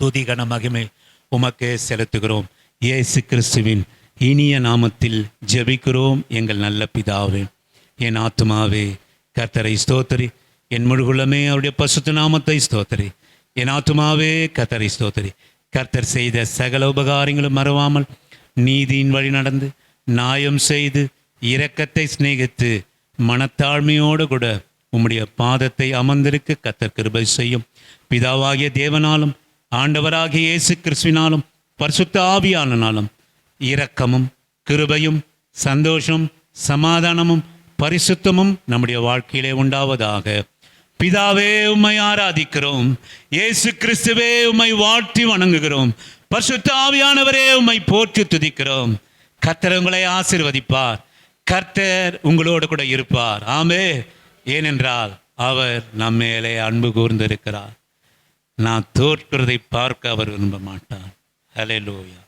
துதி கன மகிமை உமக்கே செலுத்துகிறோம். இயேசு கிறிஸ்துவின் இனிய நாமத்தில் ஜெபிக்கிறோம் எங்கள் நல்ல பிதாவே. என் ஆத்துமாவே கர்த்தரை ஸ்தோத்திரி, என் முழுகுலமே அவருடைய பசுத்த நாமத்தை ஸ்தோத்திரி. என் ஆத்துமாவே கர்த்தரை ஸ்தோத்திரி. கர்த்தர் செய்த சகல உபகாரங்களும் மறவாமல் நீதியின் வழி நடந்து நியாயம் செய்து இரக்கத்தை சிநேகித்து மனத்தாழ்மையோடு கூட உம்முடைய பாதத்தை அமர்ந்திருக்க கர்த்தர் கிருபை செய்யும். பிதாவாகிய தேவனாலும் ஆண்டவராகிய இயேசு கிறிஸ்துவினாலும் பரிசுத்த ஆவியானனாலும் இரக்கமும் கிருபையும் சந்தோஷம் சமாதானமும் பரிசுத்தமும் நம்முடைய வாழ்க்கையிலே உண்டாவதாக. பிதாவே உம்மை ஆராதிக்கிறோம். இயேசு கிறிஸ்துவே உம்மை வாழ்த்தி வணங்குகிறோம். பரிசுத்த ஆவியானவரே உம்மை போற்றி துதிக்கிறோம். கர்த்தர் உங்களை ஆசீர்வதிப்பார். கர்த்தர் உங்களோடு கூட இருப்பார். ஆமே. ஏனென்றால் அவர் நம்ம மேலே அன்பு கூர்ந்திருக்கிறார். நான் தோற்கிறதை பார்க்க அவர் விரும்ப மாட்டார். ஹல்லேலூயா.